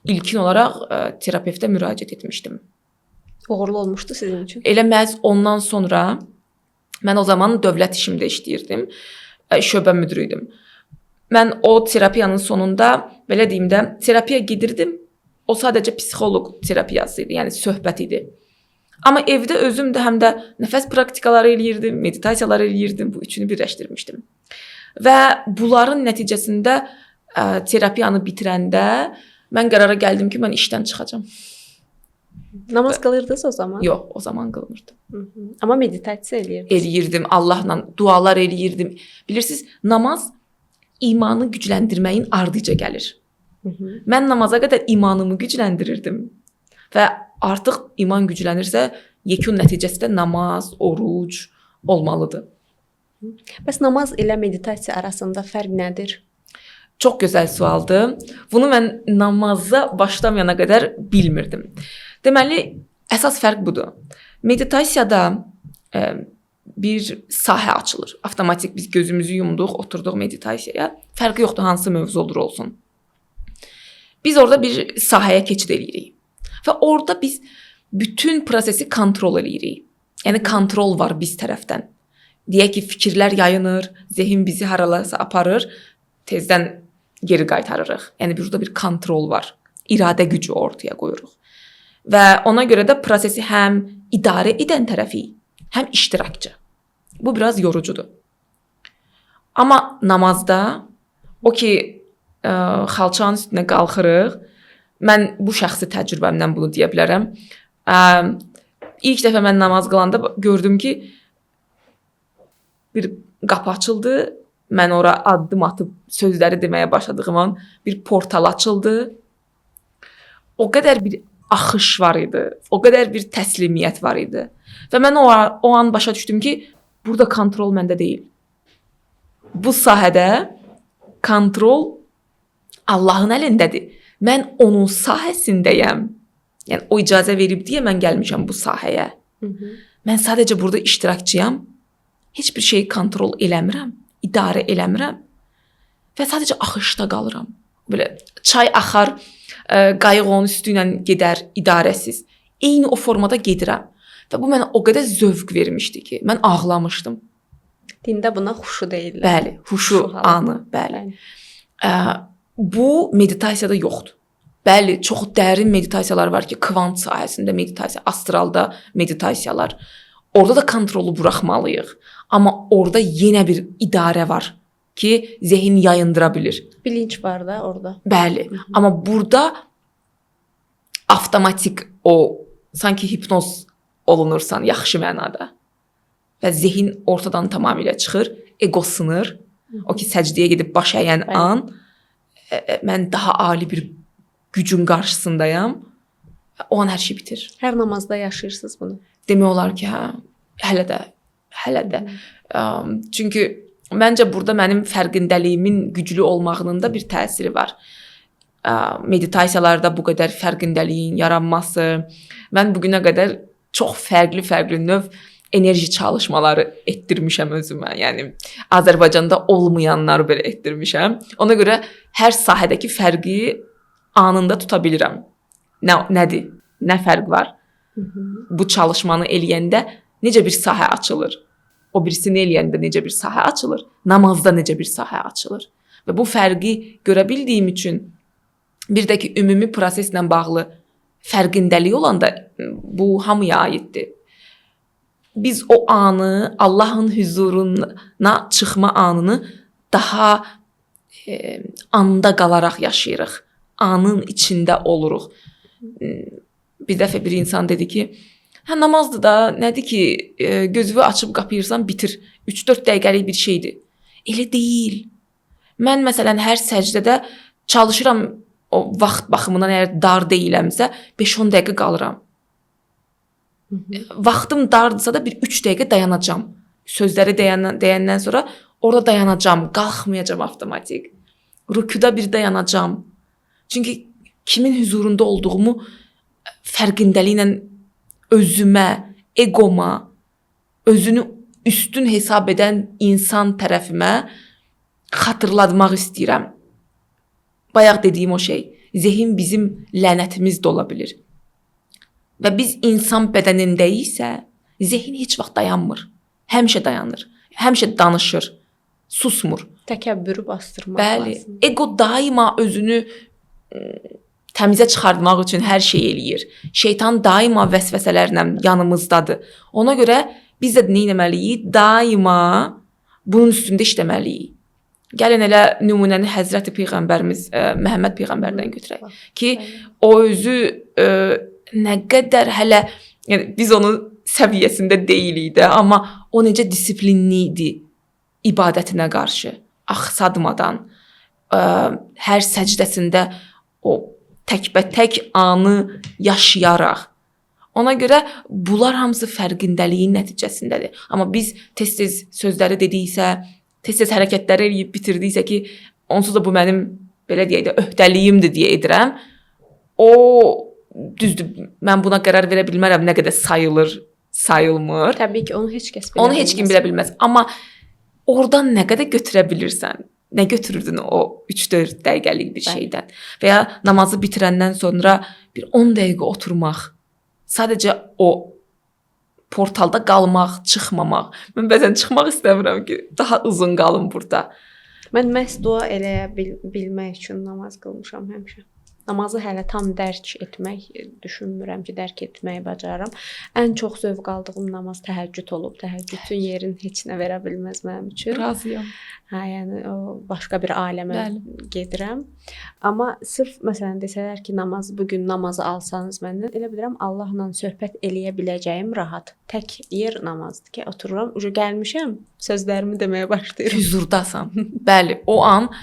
ilkin olaraq terapevtə müraciət etmişdim. Uğurlu olmuşdu sizin üçün? Elə məhz ondan sonra mən o zaman dövlət işimdə işləyirdim. Şöbə müdiri idim. Mən o terapiyanın sonunda, belə deyim də, terapiya gedirdim. O sadəcə psixoloq terapiyası idi, yəni söhbət idi. Amma evdə özüm də həm də nəfəs praktikaları eləyirdim, meditasiyalar eləyirdim. Bu üçünü birləşdirmişdim. Və bunların nəticəsində terapiyanı bitirəndə mən qərara gəldim ki, mən işdən çıxacağam. Namaz qılırdınız o zaman? Yox, o zaman qılmırdım. Amma meditasiya eləyirdiniz? Eləyirdim, Allahla dualar eləyirdim. Bilirsiniz, namaz imanı gücləndirməyin ardıca gəlir. Mən namaza qədər imanımı gücləndirirdim. Və artıq iman güclənirsə, yekun nəticəsi də namaz, oruc olmalıdır. Bəs namaz ilə meditasiya arasında fərq nədir? Çox gözəl sualdır. Bunu mən namaza başlamayana qədər bilmirdim. Deməli, əsas fərq budur. Meditasiyada bir sahə açılır. Avtomatik biz gözümüzü yumduq, oturduq meditasiyaya. Fərqi yoxdur hansı mövzu olur olsun. Biz orada bir sahəyə keçid eləyirik. Və orada biz bütün prosesi kontrol eləyirik. Yəni kontrol var biz tərəfdən. Deyək ki, fikirlər yayınır, zehin bizi haralarsa aparır, tezdən geri qaytarırıq. Yəni burada bir kontrol var. İradə gücü ortaya qoyuruq. Və ona görə də prosesi həm idarə edən tərəfi, həm iştirakçı. Bu biraz yorucudur. Amma namazda o ki xalçanın üstünə qalxırıq. Mən bu şəxsi təcrübəmdən bunu deyə bilərəm. İlk dəfə mən namaz qılanda gördüm ki, bir qapı açıldı. Mən ora addım atıb sözləri deməyə başladığım an bir portal açıldı. O qədər bir axış var idi. O qədər bir təslimiyyət var idi. Və mən o an başa düşdüm ki, burada kontrol məndə deyil. Bu sahədə kontrol Allahın əlindədir. Mən onun sahəsindəyəm. Yəni o icazə verib deyə mən gəlmişəm bu sahəyə. Mən sadəcə burada iştirakçıyam. Heç bir şeyi kontrol eləmirəm, idarə eləmirəm və sadəcə axışda qalıram. Belə çay axar, qayıq onun üstü ilə gedər idarəsiz. Eyni o formada gedirəm. Və bu mənə o qədər zövq vermişdi ki, mən ağlamışdım. Dində buna xuşu deyirlər. Bəli, xuşu anı, bəli. Bu meditasiyada yoxdur. Bəli, çox dərin meditasiyalar var ki, kvant sahəsində meditasiya, astralda meditasiyalar. Orada da kontrolu buraxmalıyıq. Amma orada yenə bir idarə var ki, zehin yayındıra bilir. Bilinç var da orada. Bəli. Amma burada avtomatik o sanki hipnoz olunursan yaxşı mənada. Və zehin ortadan tamamilə çıxır, ego sınır. O ki səcdəyə gedib baş əyən an mən daha ali bir gücün qarşısındayam. O an hər şey bitir. Hər namazda yaşayırsınız bunu. Demək olar ki, hələ də. Çünki məncə burada mənim fərqindəliyimin güclü olmağının da bir təsiri var. Meditasiyalarda bu qədər fərqindəliyin yaranması, mən bugünə qədər çox fərqli növ enerji çalışmaları etdirmişəm özümə. Yəni Azərbaycanda olmayanları belə etdirmişəm. Ona görə hər sahədəki fərqi anında tuta bilirəm. Nədir? Nə fərq var? Bu çalışmanı eləyəndə necə bir sahə açılır? O birisini eləyəndə necə bir sahə açılır? Namazda necə bir sahə açılır? Və bu fərqi görə bildiyim üçün bir də ki, ümumi proseslə bağlı fərqindəlik olanda bu hamıya aiddir. Biz o anı, Allahın huzuruna çıxma anını daha anda qalaraq yaşayırıq. Anın içində oluruq. Bir dəfə bir insan dedi ki, namazdır da, nədir ki, gözünü açıb qapayırsan, bitir. 3-4 dəqiqəlik bir şeydir. Elə deyil. Mən məsələn hər səcdədə çalışıram, o vaxt baxımından əgər dar deyiləmsə, 5-10 dəqiqə qalıram. Vaxtım dardırsa da bir 3 dəqiqə dayanacam. Sözləri deyəndən sonra orada dayanacam, qalxmayacam avtomatik. Rükuda bir dayanacam. Çünki kimin huzurunda olduğumu fərqindəliklə özümə, egoma, özünü üstün hesab edən insan tərəfimə xatırlatmaq istəyirəm. Bayaq dediyim o şey, zehin bizim lənətimiz də ola bilir. Və biz insan bədənindəyiksə, zehin heç vaxt dayanmır. Həmişə dayanır, həmişə danışır, susmur. Təkəbbürü bastırmaq Bəli, lazım. ego daima özünü təmizə çıxartmaq üçün hər şey eləyir. Şeytan daima vəsvəsələrlə yanımızdadır. Ona görə biz də nə etməliyik? Daima bunun üstündə işləməliyik. Gəlin elə nümunəni Həzrəti Peyğəmbərimiz Məhəmməd Peyğəmbərdən götürək ki, o özü nə qədər hələ yəni biz onun səviyyəsində deyilik də, amma o necə disiplinli idi ibadətinə qarşı, axsadmadan, hər səcdəsində o təkbətək anı yaşayaraq. Ona görə bunlar hamısı fərqindəliyin nəticəsindədir. Amma biz tez-tez sözləri dediksə, tez-tez hərəkətləri eləyib bitirdiksə ki, onsuz da bu mənim belə deyək də öhdəliyimdir deyə edirəm. O düzdür, mən buna qərar verə bilmərəm nə qədər sayılır, sayılmır. Təbii ki, onu heç kəs bilə bilməz. Onu heç kim bilə bilməz. Amma oradan nə qədər götürə bilirsən? Nə götürürdün o 3-4 dəqiqəlik bir şeydən? Və ya namazı bitirəndən sonra bir 10 dəqiqə oturmaq, sadəcə o portalda qalmaq, çıxmamaq. Mən bəzən çıxmaq istəmirəm ki, daha uzun qalım burada. Mən məhz dua eləyə bilmək üçün namaz qılmışam həmişə. Namazı hələ tam dərk etmək düşünmürəm ki, dərk etməyi bacararam. Ən çox zövq aldığım namaz təhəccüd olub. Təhəccüdün yerini heç nə verə bilməz mənim üçün. Razıyam. Hə, yəni o başqa bir aləmə gedirəm. Amma sırf məsələn desələr ki, namaz bu gün namazı alsanız məndən, elə bilirəm Allahla söhbət eləyə biləcəyim rahat. Tək yer namazdır ki, otururam, ucu gəlmişəm, sözlərimi deməyə başlayıram. Huzurdasan. Bəli, o an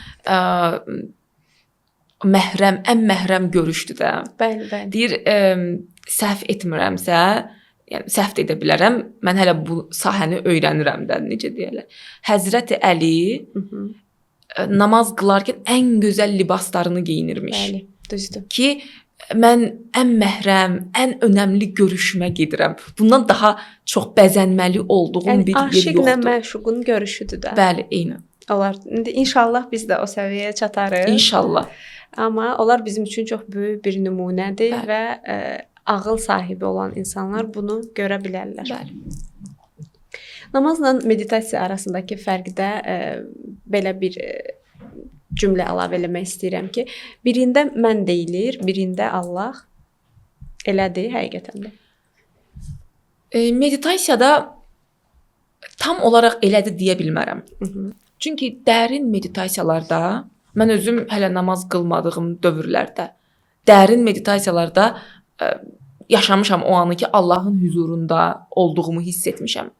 məhrəm, ən məhrəm görüşdür də. Bəli, bəli. Deyir, səhv etmirəmsə, yəni səhv də edə bilərəm. Mən hələ bu sahəni öyrənirəm də, necə deyirlər. Həzrəti Əli namaz qılarkən ən gözəl libaslarını geyinirmiş. Bəli, düzdür. Ki mən ən məhrəm, ən önəmli görüşümə gedirəm. Bundan daha çox bəzənməli olduğum yəni, bir yer yoxdur. Aşiqlə məşuqun görüşüdür də. Bəli, eynən. Onlar indi inşallah biz də o səviyyəyə çatarıq. İnşallah. Amma onlar bizim üçün çox böyük bir nümunədir və ağıl sahibi olan insanlar bunu görə bilərlər. Bəli. Namazla meditasiya arasındakı fərqdə belə bir cümlə əlavə eləmək istəyirəm ki, birində mən deyilir, birində Allah. Elədir həqiqətən də. Meditasiyada tam olaraq elədir deyə bilmərəm. Çünki dərin meditasiyalarda, mən özüm hələ namaz qılmadığım dövrlərdə, dərin meditasiyalarda yaşamışam o anı ki, Allahın huzurunda olduğumu hiss etmişəm.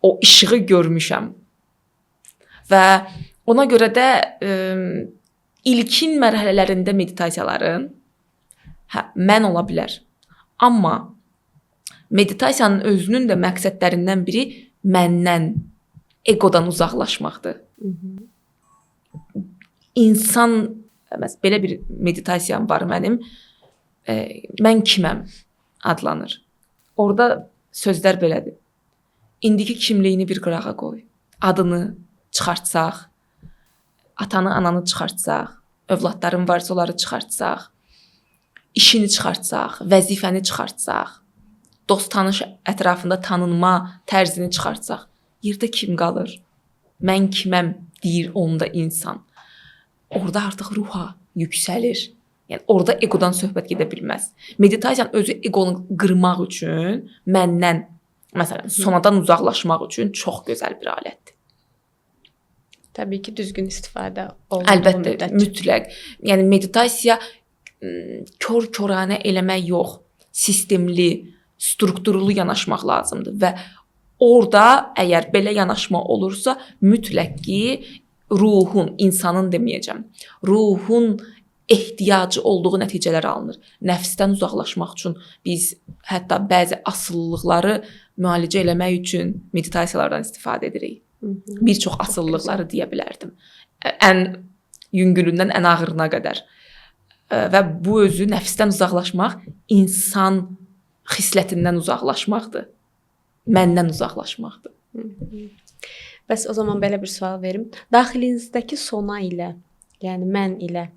O işığı görmüşəm. Və ona görə də ilkin mərhələlərində meditasiyaların mən ola bilər. Amma meditasiyanın özünün də məqsədlərindən biri məndən, egodan uzaqlaşmaqdır. İnsan, belə bir meditasiyam var mənim. Mən kiməm adlanır. Orada sözlər belədir. İndiki kimliyini bir qırağa qoy. Adını çıxartsaq, atanı, ananı çıxartsaq, övladların varsa onları çıxartsaq, işini çıxartsaq, vəzifəni çıxartsaq, dost tanış ətrafında tanınma tərzini çıxartsaq, yerdə kim qalır? Mən kiməm deyir onda insan. Orada artıq ruha yüksəlir. Yəni orada egodan söhbət gedə bilməz. Meditasiyanın özü egonu qırmaq üçün, məndən, məsələn, sonadan uzaqlaşmaq üçün çox gözəl bir alətdir. Təbii ki, düzgün istifadə olunduğu Əlbəttə, müddətcə. mütləq. Yəni meditasiya kör-körənə eləmək yox, sistemli, strukturlu yanaşmaq lazımdır və orada əgər belə yanaşma olursa, mütləq ki, ruhun, insanın deməyəcəm, ruhun ehtiyacı olduğu nəticələr alınır. Nəfsdən uzaqlaşmaq üçün biz hətta bəzi asılılıqları müalicə eləmək üçün meditasiyalardan istifadə edirik. Bir çox asılılıqları deyə bilərdim. Ən yüngülündən ən ağırına qədər. Və bu özü nəfsdən uzaqlaşmaq, insan xislətindən uzaqlaşmaqdır. Məndən uzaqlaşmaqdır. Bəs o zaman belə bir sual verim. Daxilinizdəki sona ilə, yəni mən ilə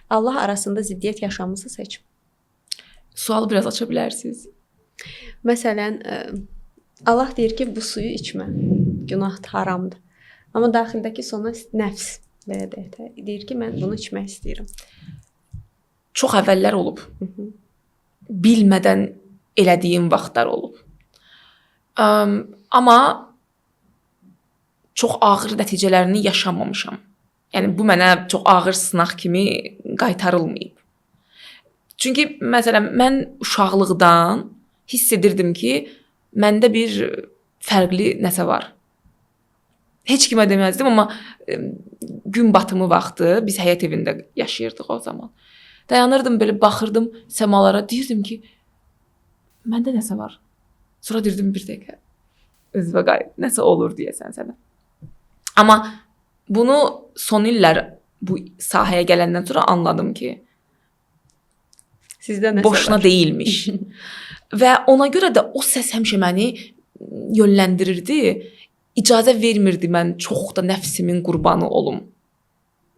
Allah arasında ziddiyyət yaşamısınız heç? Sualı biraz aça bilərsiniz. Məsələn, Allah deyir ki, bu suyu içmə. Günahdır, haramdır. Amma daxildəki sona nəfs belə deyir ki, mən bunu içmək istəyirəm. Çox əvvəllər olub. Bilmədən elədiyim vaxtlar olub. Amma çox ağır nəticələrini yaşamamışam. Yəni bu mənə çox ağır sınaq kimi qaytarılmayıb. Çünki məsələn mən uşaqlıqdan hiss edirdim ki, məndə bir fərqli nəsə var. Heç kimə deməzdim, amma gün batımı vaxtı biz həyət evində yaşayırdıq o zaman. Dayanırdım belə baxırdım səmalara, deyirdim ki, məndə nəsə var. Sonra deyirdim bir dəqiqə özümə qayıt, nəsə olur deyəsən sənə. Amma Bunu son illər bu sahəyə gələndən sonra anladım ki, Sizdə nəsə boşuna var. deyilmiş. Və ona görə də o səs həmişə məni yönləndirirdi. İcazə vermirdi mən çox da nəfsimin qurbanı olum.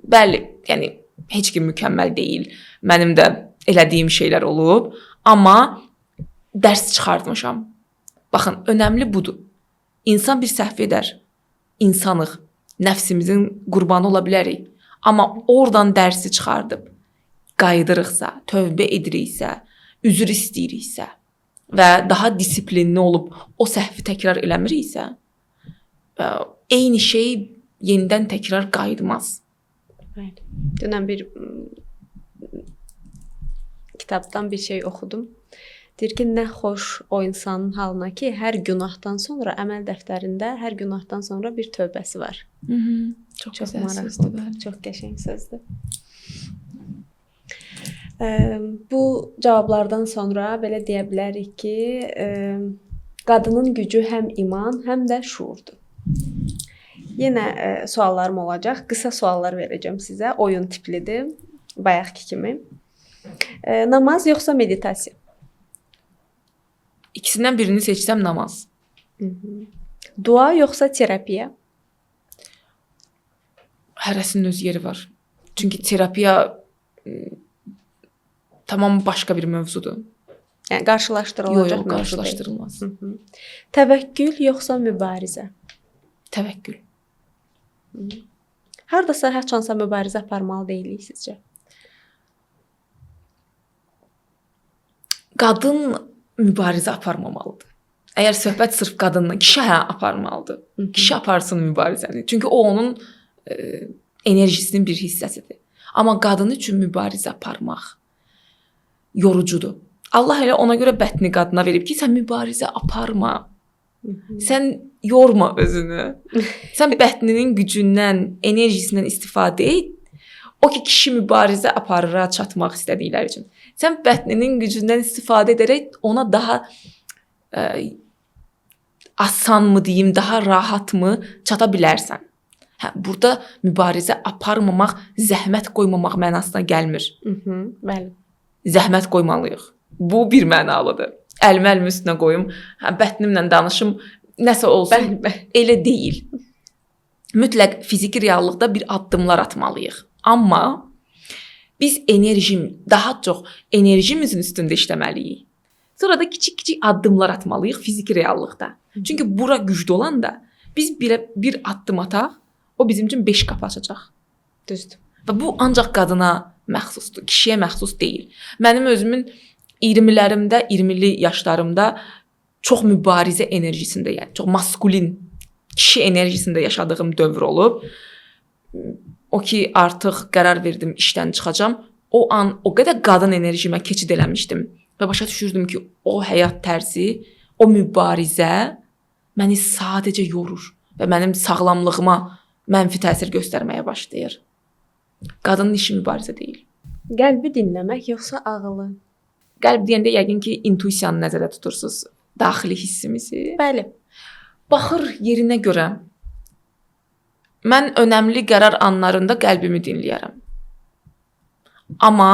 Bəli, yəni heç kim mükəmməl deyil. Mənim də elədiyim şeylər olub, amma dərs çıxartmışam. Baxın, önəmli budur. İnsan bir səhv edər. İnsanıq. Nəfsimizin qurbanı ola bilərik. Amma oradan dərsi çıxardıb qayıdırıqsa, tövbə ediriksə, üzr istəyiriksə və daha disiplinli olub o səhvi təkrar eləmiriksə, eyni şey yenidən təkrar qayıtmaz. Bəli. Dünən bir kitabdan bir şey oxudum. Deyir ki, nə xoş o insanın halına ki, hər günahdan sonra əməl dəftərində hər günahdan sonra bir tövbəsi var. Çox maraqlıdır, çox qəşəng sözdür. Bu cavablardan sonra belə deyə bilərik ki, qadının gücü həm iman, həm də şuurdur. Yenə suallarım olacaq. Qısa suallar verəcəm sizə. Oyun tiplidir, bayaqki kimi. Namaz yoxsa meditasiya? İkisindən birini seçsəm namaz. Dua yoxsa terapiya? Hərəsinin öz yeri var. Çünki terapiya tamam başqa bir mövzudur. Yəni qarşılaşdırılacaq Yox, qarşılaşdırılmaz. Təvəkkül yoxsa mübarizə? Təvəkkül. Hardasa hər hansı mübarizə aparmalı deyilik sizcə? Qadın mübarizə aparmamalıdır. Əgər söhbət sırf qadınla, kişi aparmalıdır. Kişi aparsın mübarizəni. Çünki o onun enerjisinin bir hissəsidir. Amma qadın üçün mübarizə aparmaq yorucudur. Allah elə ona görə bətni qadına verib ki, sən mübarizə aparma. Sən yorma özünü. Sən bətninin gücündən, enerjisindən istifadə et. O ki, kişi mübarizə aparıra çatmaq istədikləri üçün. Sən bətninin gücündən istifadə edərək ona daha asan mı deyim, daha rahat mı çata bilərsən. Burada mübarizə aparmamaq, zəhmət qoymamaq mənasına gəlmir. Bəli. Zəhmət qoymalıyıq. Bu bir mənalıdır. Əlimi əlimin üstünə qoyum, bətnimlə danışım, nəsə olsun. Elə deyil. Mütləq fiziki reallıqda bir addımlar atmalıyıq. Amma biz daha çox enerjimizin üstündə işləməliyik. Sonra da kiçik-kiçik addımlar atmalıyıq fiziki reallıqda. Çünki bura güclü olanda biz bir addım ataq, o bizim üçün 5 qapı açacaq. Düzdür. Və bu ancaq qadına məxsusdur, kişiyə məxsus deyil. Mənim özümün 20-lərimdə, 20-li yaşlarımda çox mübarizə enerjisində, yəni çox maskulin, kişi enerjisində yaşadığım dövr olub. O ki, artıq qərar verdim, işdən çıxacağam. O an o qədər qadın enerjimə keçid eləmişdim və başa düşürdüm ki, o həyat tərzi, o mübarizə məni sadəcə yorur və mənim sağlamlığıma mənfi təsir göstərməyə başlayır. Qadının işi mübarizə deyil. Qəlbi dinləmək yoxsa ağılı? Qəlb deyəndə yəqin ki, intuisiyanı nəzərdə tutursunuz, daxili hissimizi. Bəli. Baxır yerinə görə. Mən önəmli qərar anlarında qəlbimi dinləyərəm. Amma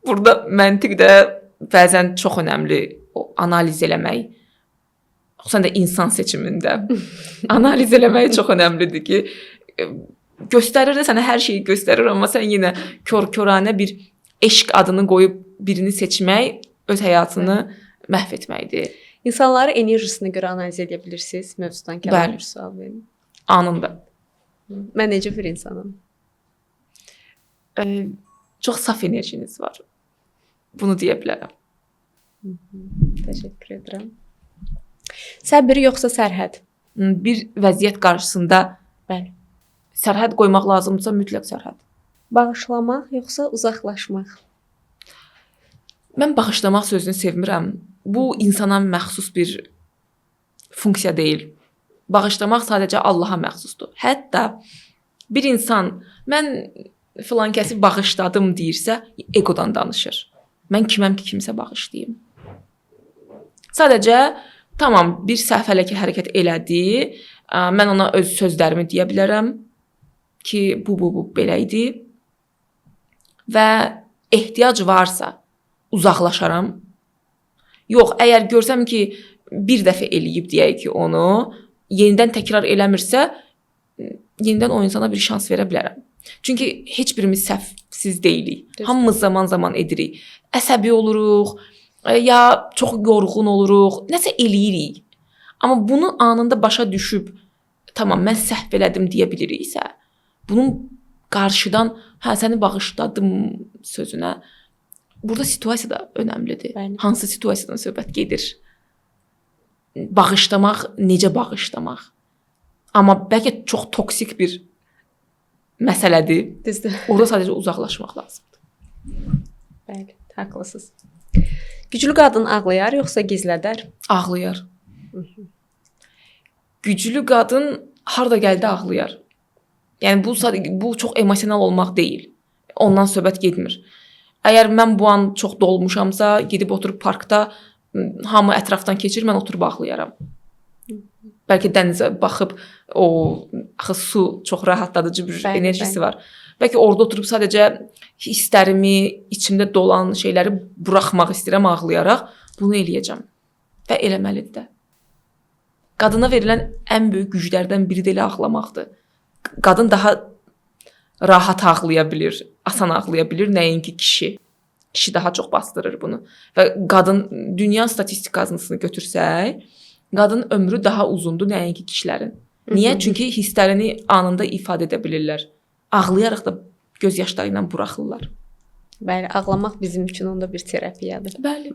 burada məntiq də bəzən çox önəmli analiz eləmək. Xüsusən də insan seçimində analiz eləmək çox önəmlidir ki, göstərir də sənə hər şeyi göstərir, amma sən yenə kör-köranə bir eşq adını qoyub birini seçmək öz həyatını məhv etməkdir. İnsanları enerjisinə görə analiz edə bilirsiniz. Mövzudan kənar bir sual verin. Anında. Mən necə bir insanım? Çox saf enerjiniz var. Bunu deyə bilərəm. Təşəkkür edirəm. Səbir yoxsa sərhəd? Bir vəziyyət qarşısında Bəli. Sərhəd qoymaq lazımdırsa mütləq sərhəd. Bağışlamaq yoxsa uzaqlaşmaq? Mən bağışlamaq sözünü sevmirəm. Bu insana məxsus bir funksiya deyil. Bağışlamaq sadəcə Allaha məxsusdur. Hətta bir insan mən filan kəsi bağışladım deyirsə, egodan danışır. Mən kiməm ki, kimsə bağışlayım. Sadəcə tamam, bir səhvələkə hərəkət elədi. Mən ona öz sözlərimi deyə bilərəm. ki bu belə idi və ehtiyac varsa uzaqlaşaram. Yox, əgər görsəm ki, bir dəfə eləyib deyək ki, onu yenidən təkrar eləmirsə, yenidən o insana bir şans verə bilərəm. Çünki heç birimiz səhvsiz deyilik. Düzdür. Hamımız zaman edirik. Əsəbi oluruq, ya çox yorğun oluruq, nəsə eləyirik. Amma bunu anında başa düşüb, tamam, mən səhv elədim deyə biliriksə, bunun qarşıdan, səni bağışladım sözünə, burada situasiya da önəmlidir. Bəli. Hansı situasiyadan söhbət gedir? Bağışlamaq, necə bağışlamaq? Amma bəlkə çox toksik bir məsələdir. Düzdür. Orada sadəcə uzaqlaşmaq lazımdır. Bəli, haqlısınız. Güclü qadın ağlayar yoxsa gizlədər? Ağlayar. Güclü qadın harda gəldi ağlayar. Yəni bu çox emosional olmaq deyil. Ondan söhbət getmir. Əgər mən bu an çox dolmuşamsa, gedib oturub parkda hamı ətrafdan keçir, mən oturub ağlayaram. Bəlkə dənizə baxıb axı su çox rahatladıcı bir enerjisi var. Bəlkə orada oturub sadəcə hisslərimi, içimdə dolan şeyləri buraxmaq istəyirəm ağlayaraq, bunu eləyəcəm və eləməlidir də. Qadına verilən ən böyük güclərdən biri də elə ağlamaqdır. Qadın daha rahat ağlaya bilir, asan ağlaya bilir, nəinki kişi. Kişi daha çox bastırır bunu. Və qadın dünya statistikasını götürsək, qadın ömrü daha uzundur nəinki kişilərin. Niyə? Çünki hisslərini anında ifadə edə bilirlər. Ağlayaraq da göz yaşları ilə buraxırlar. Bəli, ağlamaq bizim üçün onda bir terapiyadır. Bəli.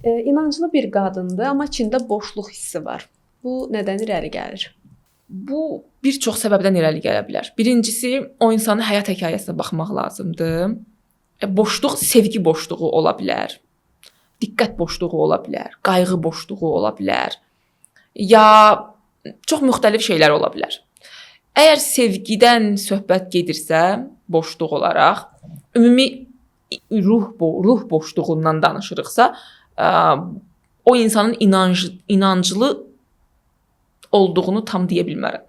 İnanclı bir qadındır, amma içində boşluq hissi var. Bu nədən irəli gəlir? Bu bir çox səbəbdən irəli gələ bilər. Birincisi, o insanın həyat hekayəsinə baxmaq lazımdır. Boşluq sevgi boşluğu ola bilər. Diqqət boşluğu ola bilər, qayğı boşluğu ola bilər. Ya çox müxtəlif şeylər ola bilər. Əgər sevgidən söhbət gedirsə, boşluq olaraq, ümumi ruh boşluğundan danışırıqsa, o insanın inanclı olduğunu tam deyə bilmərəm.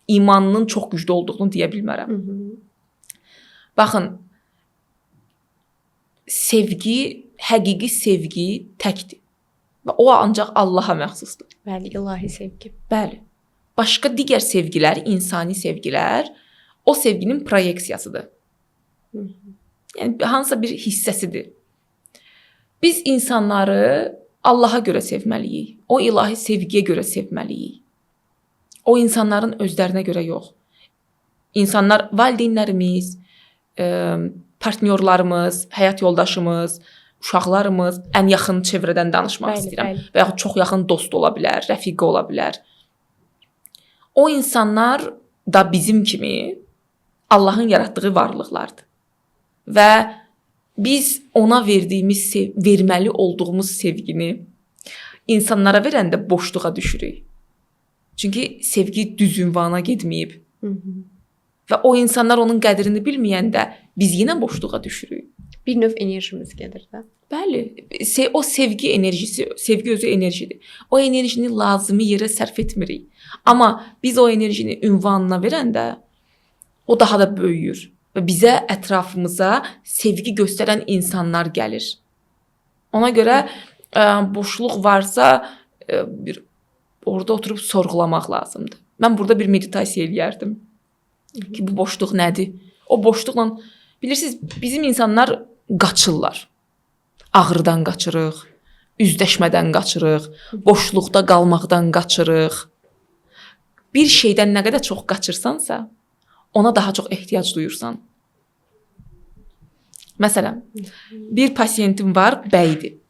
İmanının çox güclü olduğunu deyə bilmərəm. Baxın, sevgi, həqiqi sevgi təkdir. Və o ancaq Allaha məxsusdur. Bəli, ilahi sevgi. Bəli. Başqa digər sevgilər, insani sevgilər o sevginin proyeksiyasıdır. Yəni hansısa bir hissəsidir. Biz insanları Allaha görə sevməliyik. O ilahi sevgiyə görə sevməliyik. O insanların özlərinə görə yox. İnsanlar valideynlərimiz, partnyorlarımız, həyat yoldaşımız, uşaqlarımız, ən yaxın çevrədən danışmaq istəyirəm. Və yaxud çox yaxın dost ola bilər, rəfiqə ola bilər. O insanlar da bizim kimi Allahın yaratdığı varlıqlardır. Və biz ona verməli olduğumuz sevgini insanlara verəndə boşluğa düşürük. Çünki sevgi düz ünvana getməyib. Və o insanlar onun qədrini bilməyəndə biz yenə boşluğa düşürük. Bir növ enerjimiz gedir də. Bəli, o sevgi enerjisi, sevgi özü enerjidir. O enerjini lazımi yerə sərf etmirik. Amma biz o enerjini ünvanına verəndə o daha da böyüyür və bizə ətrafımıza sevgi göstərən insanlar gəlir. Ona görə boşluq varsa orada oturub sorğulamaq lazımdır. Mən burada bir meditasiya eləyərdim. Ki bu boşluq nədir? O boşluqla bilirsiniz, bizim insanlar qaçırlar. Ağrıdan qaçırıq, üzləşmədən qaçırıq, boşluqda qalmaqdan qaçırıq. Bir şeydən nə qədər çox qaçırsansa, ona daha çox ehtiyac duyursan. Məsələn, bir pasiyentim var, bəydir.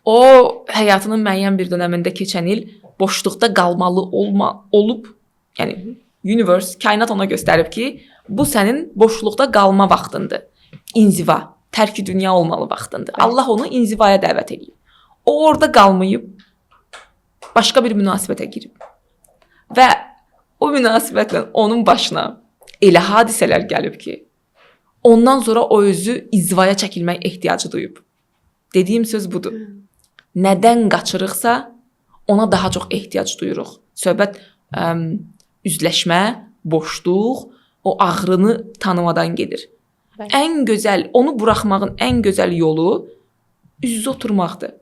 O həyatının müəyyən bir dönəmində keçən il boşluqda qalmalı olub, yəni universe, kainat ona göstərib ki, bu sənin boşluqda qalma vaxtındır. İnziva, tərk-i dünya olmalı vaxtındır. Allah onu inzivaya dəvət edib. O orada qalmayıb, başqa bir münasibətə girib. Və o münasibətlə onun başına elə hadisələr gəlib ki, ondan sonra o özü inzivaya çəkilmək ehtiyacı duyub. Dediyim söz budur. Nədən qaçırıqsa, ona daha çox ehtiyac duyuruq. Söhbət üzləşmə, boşluq, o ağrını tanımadan gedir. Bəli. Ən gözəl, onu buraxmağın ən gözəl yolu üz-üzə oturmaqdır.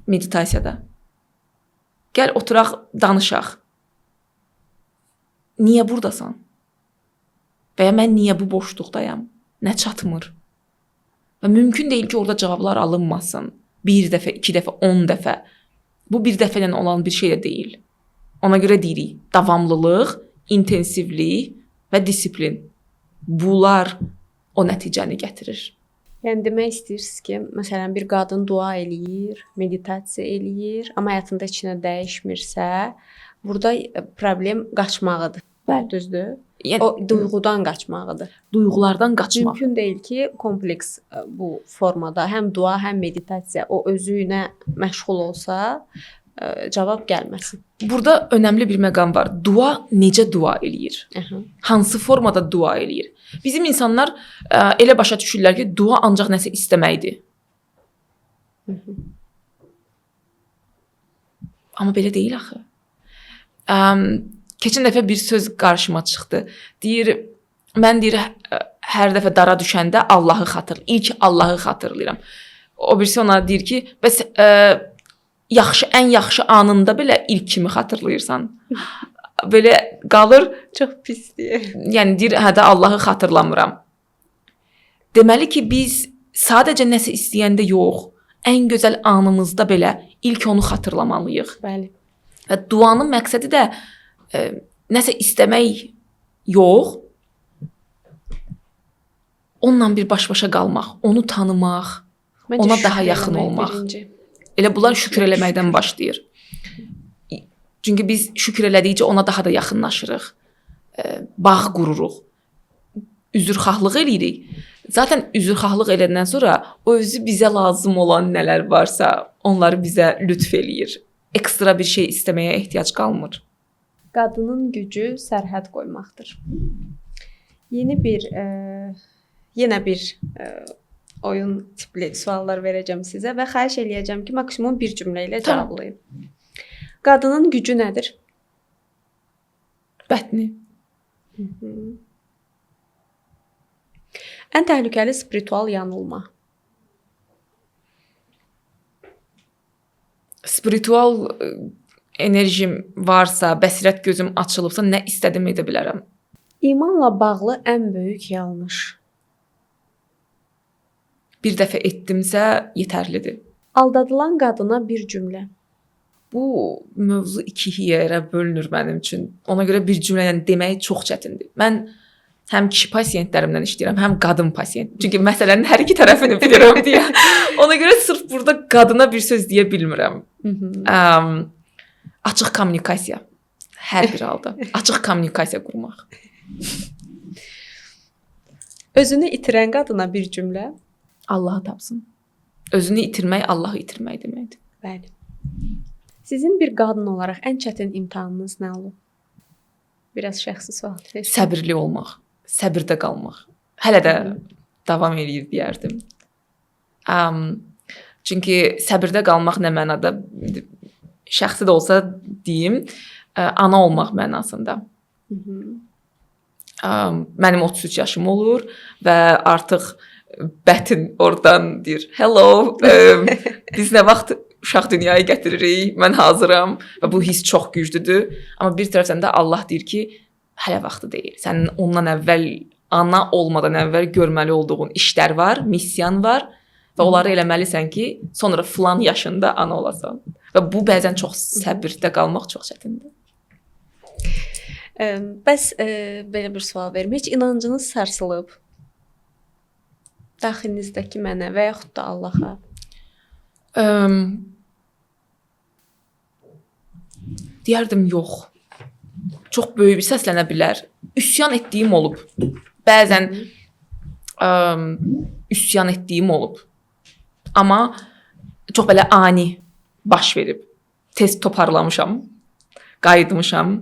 Meditasiyada. Gəl oturaq, danışaq. Niyə burdasan? Və ya mən niyə bu boşluqdayam? Nə çatmır? Və mümkün deyil ki, orada cavablar alınmasın. Bir dəfə, 2 dəfə, 10 dəfə. Bu bir dəfə ilə olan bir şey də deyil. Ona görə deyirik, davamlılıq, intensivlik və disiplin. Bunlar o nəticəni gətirir. Yəni demək istəyirsiniz ki, məsələn bir qadın dua eləyir, meditasiya eləyir, amma həyatında heç nə dəyişmirsə, burada problem qaçmağıdır. Bəli. Düzdür? Yəni, O duyğudan qaçmağıdır. duyğulardan qaçmaq. Mümkün deyil ki, kompleks bu formada həm dua, həm meditasiya o özü ilə məşğul olsa, cavab gəlməsin. Burada önəmli bir məqam var. Dua necə dua eləyir? Aha. Hansı formada dua eləyir? Bizim insanlar elə başa düşürlər ki, dua ancaq nəsə istəməkdir. Amma belə deyil axı. Keçən dəfə bir söz qarşıma çıxdı. Deyir, mən deyir hər dəfə dara düşəndə Allahı xatırlayıram. İlk Allahı xatırlayıram. O birisi ona deyir ki, bəs ən yaxşı anında belə ilk kimi xatırlayırsan. Belə qalır, Çox pisdir. yəni deyir, hə də Allahı xatırlamıram. Deməli ki, biz sadəcə nəsə istəyəndə yox, ən gözəl anımızda belə ilk onu xatırlamalıyıq. Bəli. Və duanın məqsədi də nəsə istəmək yox, onunla bir baş-başa qalmaq, onu tanımaq, Məncə ona şükür daha yaxın eləmək olmaq. birinci. Elə bunlar şükür eləməkdən başlayır. Çünki biz şükür elədikcə ona daha da yaxınlaşırıq. Bağ qururuq. Üzrxahlıq eləyirik. Zaten üzrxahlıq elədikdən sonra o özü bizə lazım olan nələr varsa, onları bizə lütf eləyir. Ekstra bir şey istəməyə ehtiyac qalmır. Qadının gücü sərhəd qoymaqdır. Yenə bir oyun tipli suallar verəcəm sizə və xahiş eləyəcəm ki, maksimum bir cümlə ilə Tamam. cavablayın. Qadının gücü nədir? Bətni. Ən təhlükəli spiritual yanılma. Spiritual enerjim varsa, bəsirət gözüm açılıbsa, nə istədim edə bilərəm. İmanla bağlı ən böyük yanlış. Bir dəfə etdimsə yetərlidir. Aldadılan qadına bir cümlə. Bu mövzu 2 hiyərə bölünür mənim üçün. Ona görə bir cümlə ilə demək çox çətindir. Mən həm kişi pasiyentlərimdən işləyirəm, həm qadın pasiyent. Çünki məsələnin hər iki tərəfini bilirəm deyə. Ona görə sırf burada qadına bir söz deyə bilmirəm. Açıq kommunikasiya. Hər bir halda. Açıq kommunikasiya qurmaq. Özünü itirən qadına bir cümlə. Allahı tapsın. Özünü itirmək Allahı itirmək deməkdir. Bəli. Sizin bir qadın olaraq ən çətin imtahanınız nə olub? Biraz şəxsi sual. Səbirli olmaq, səbirdə qalmaq. Hələ də davam eləyir deyərdim. Çünki səbirdə qalmaq nə mənada? Şəxsi də olsa deyim, ana olmaq mənasında. Mənim 33 yaşım olur və artıq bətin oradan deyir, hello, biz nə vaxt uşaq dünyaya gətiririk, mən hazıram və bu hiss çox güclüdür. Amma bir tərəfdən də Allah deyir ki, hələ vaxtı deyil. Sənin ondan əvvəl, ana olmadan əvvəl görməli olduğun işlər var, missiyan var və onları eləməlisən ki, sonra filan yaşında ana olasan. Və bu bəzən çox səbirdə qalmaq çox çətindir. Bəs belə bir sual verim. Heç inancınız sarsılıb? Daxilinizdəki mənə və yaxud da Allaha? Deyərdim, yox. Çox böyük bir səslənə bilər. Üsyan etdiyim olub. Bəzən üsyan etdiyim olub. Amma çox belə ani baş verib. Tez toparlamışam, qayıtmışam.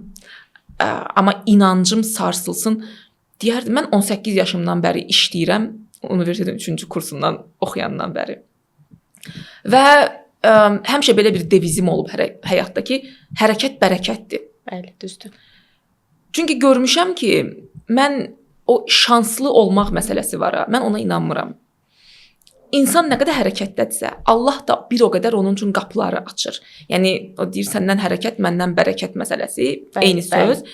Amma inancım sarsılsın. Deyərdim, mən 18 yaşımdan bəri işləyirəm. Universitetin 3-cü kursundan oxuyandan bəri. Və həmişə belə bir devizim olub həyatda ki, hərəkət bərəkətdir. Bəli, düzdür. Çünki görmüşəm ki, mən o şanslı olmaq məsələsi var ha. Mən ona inanmıram. İnsan nə qədər hərəkətdədirsə, Allah da bir o qədər onun üçün qapıları açır. Yəni o deyir səndən hərəkət, məndən bərəkət məsələsi, eyni söz.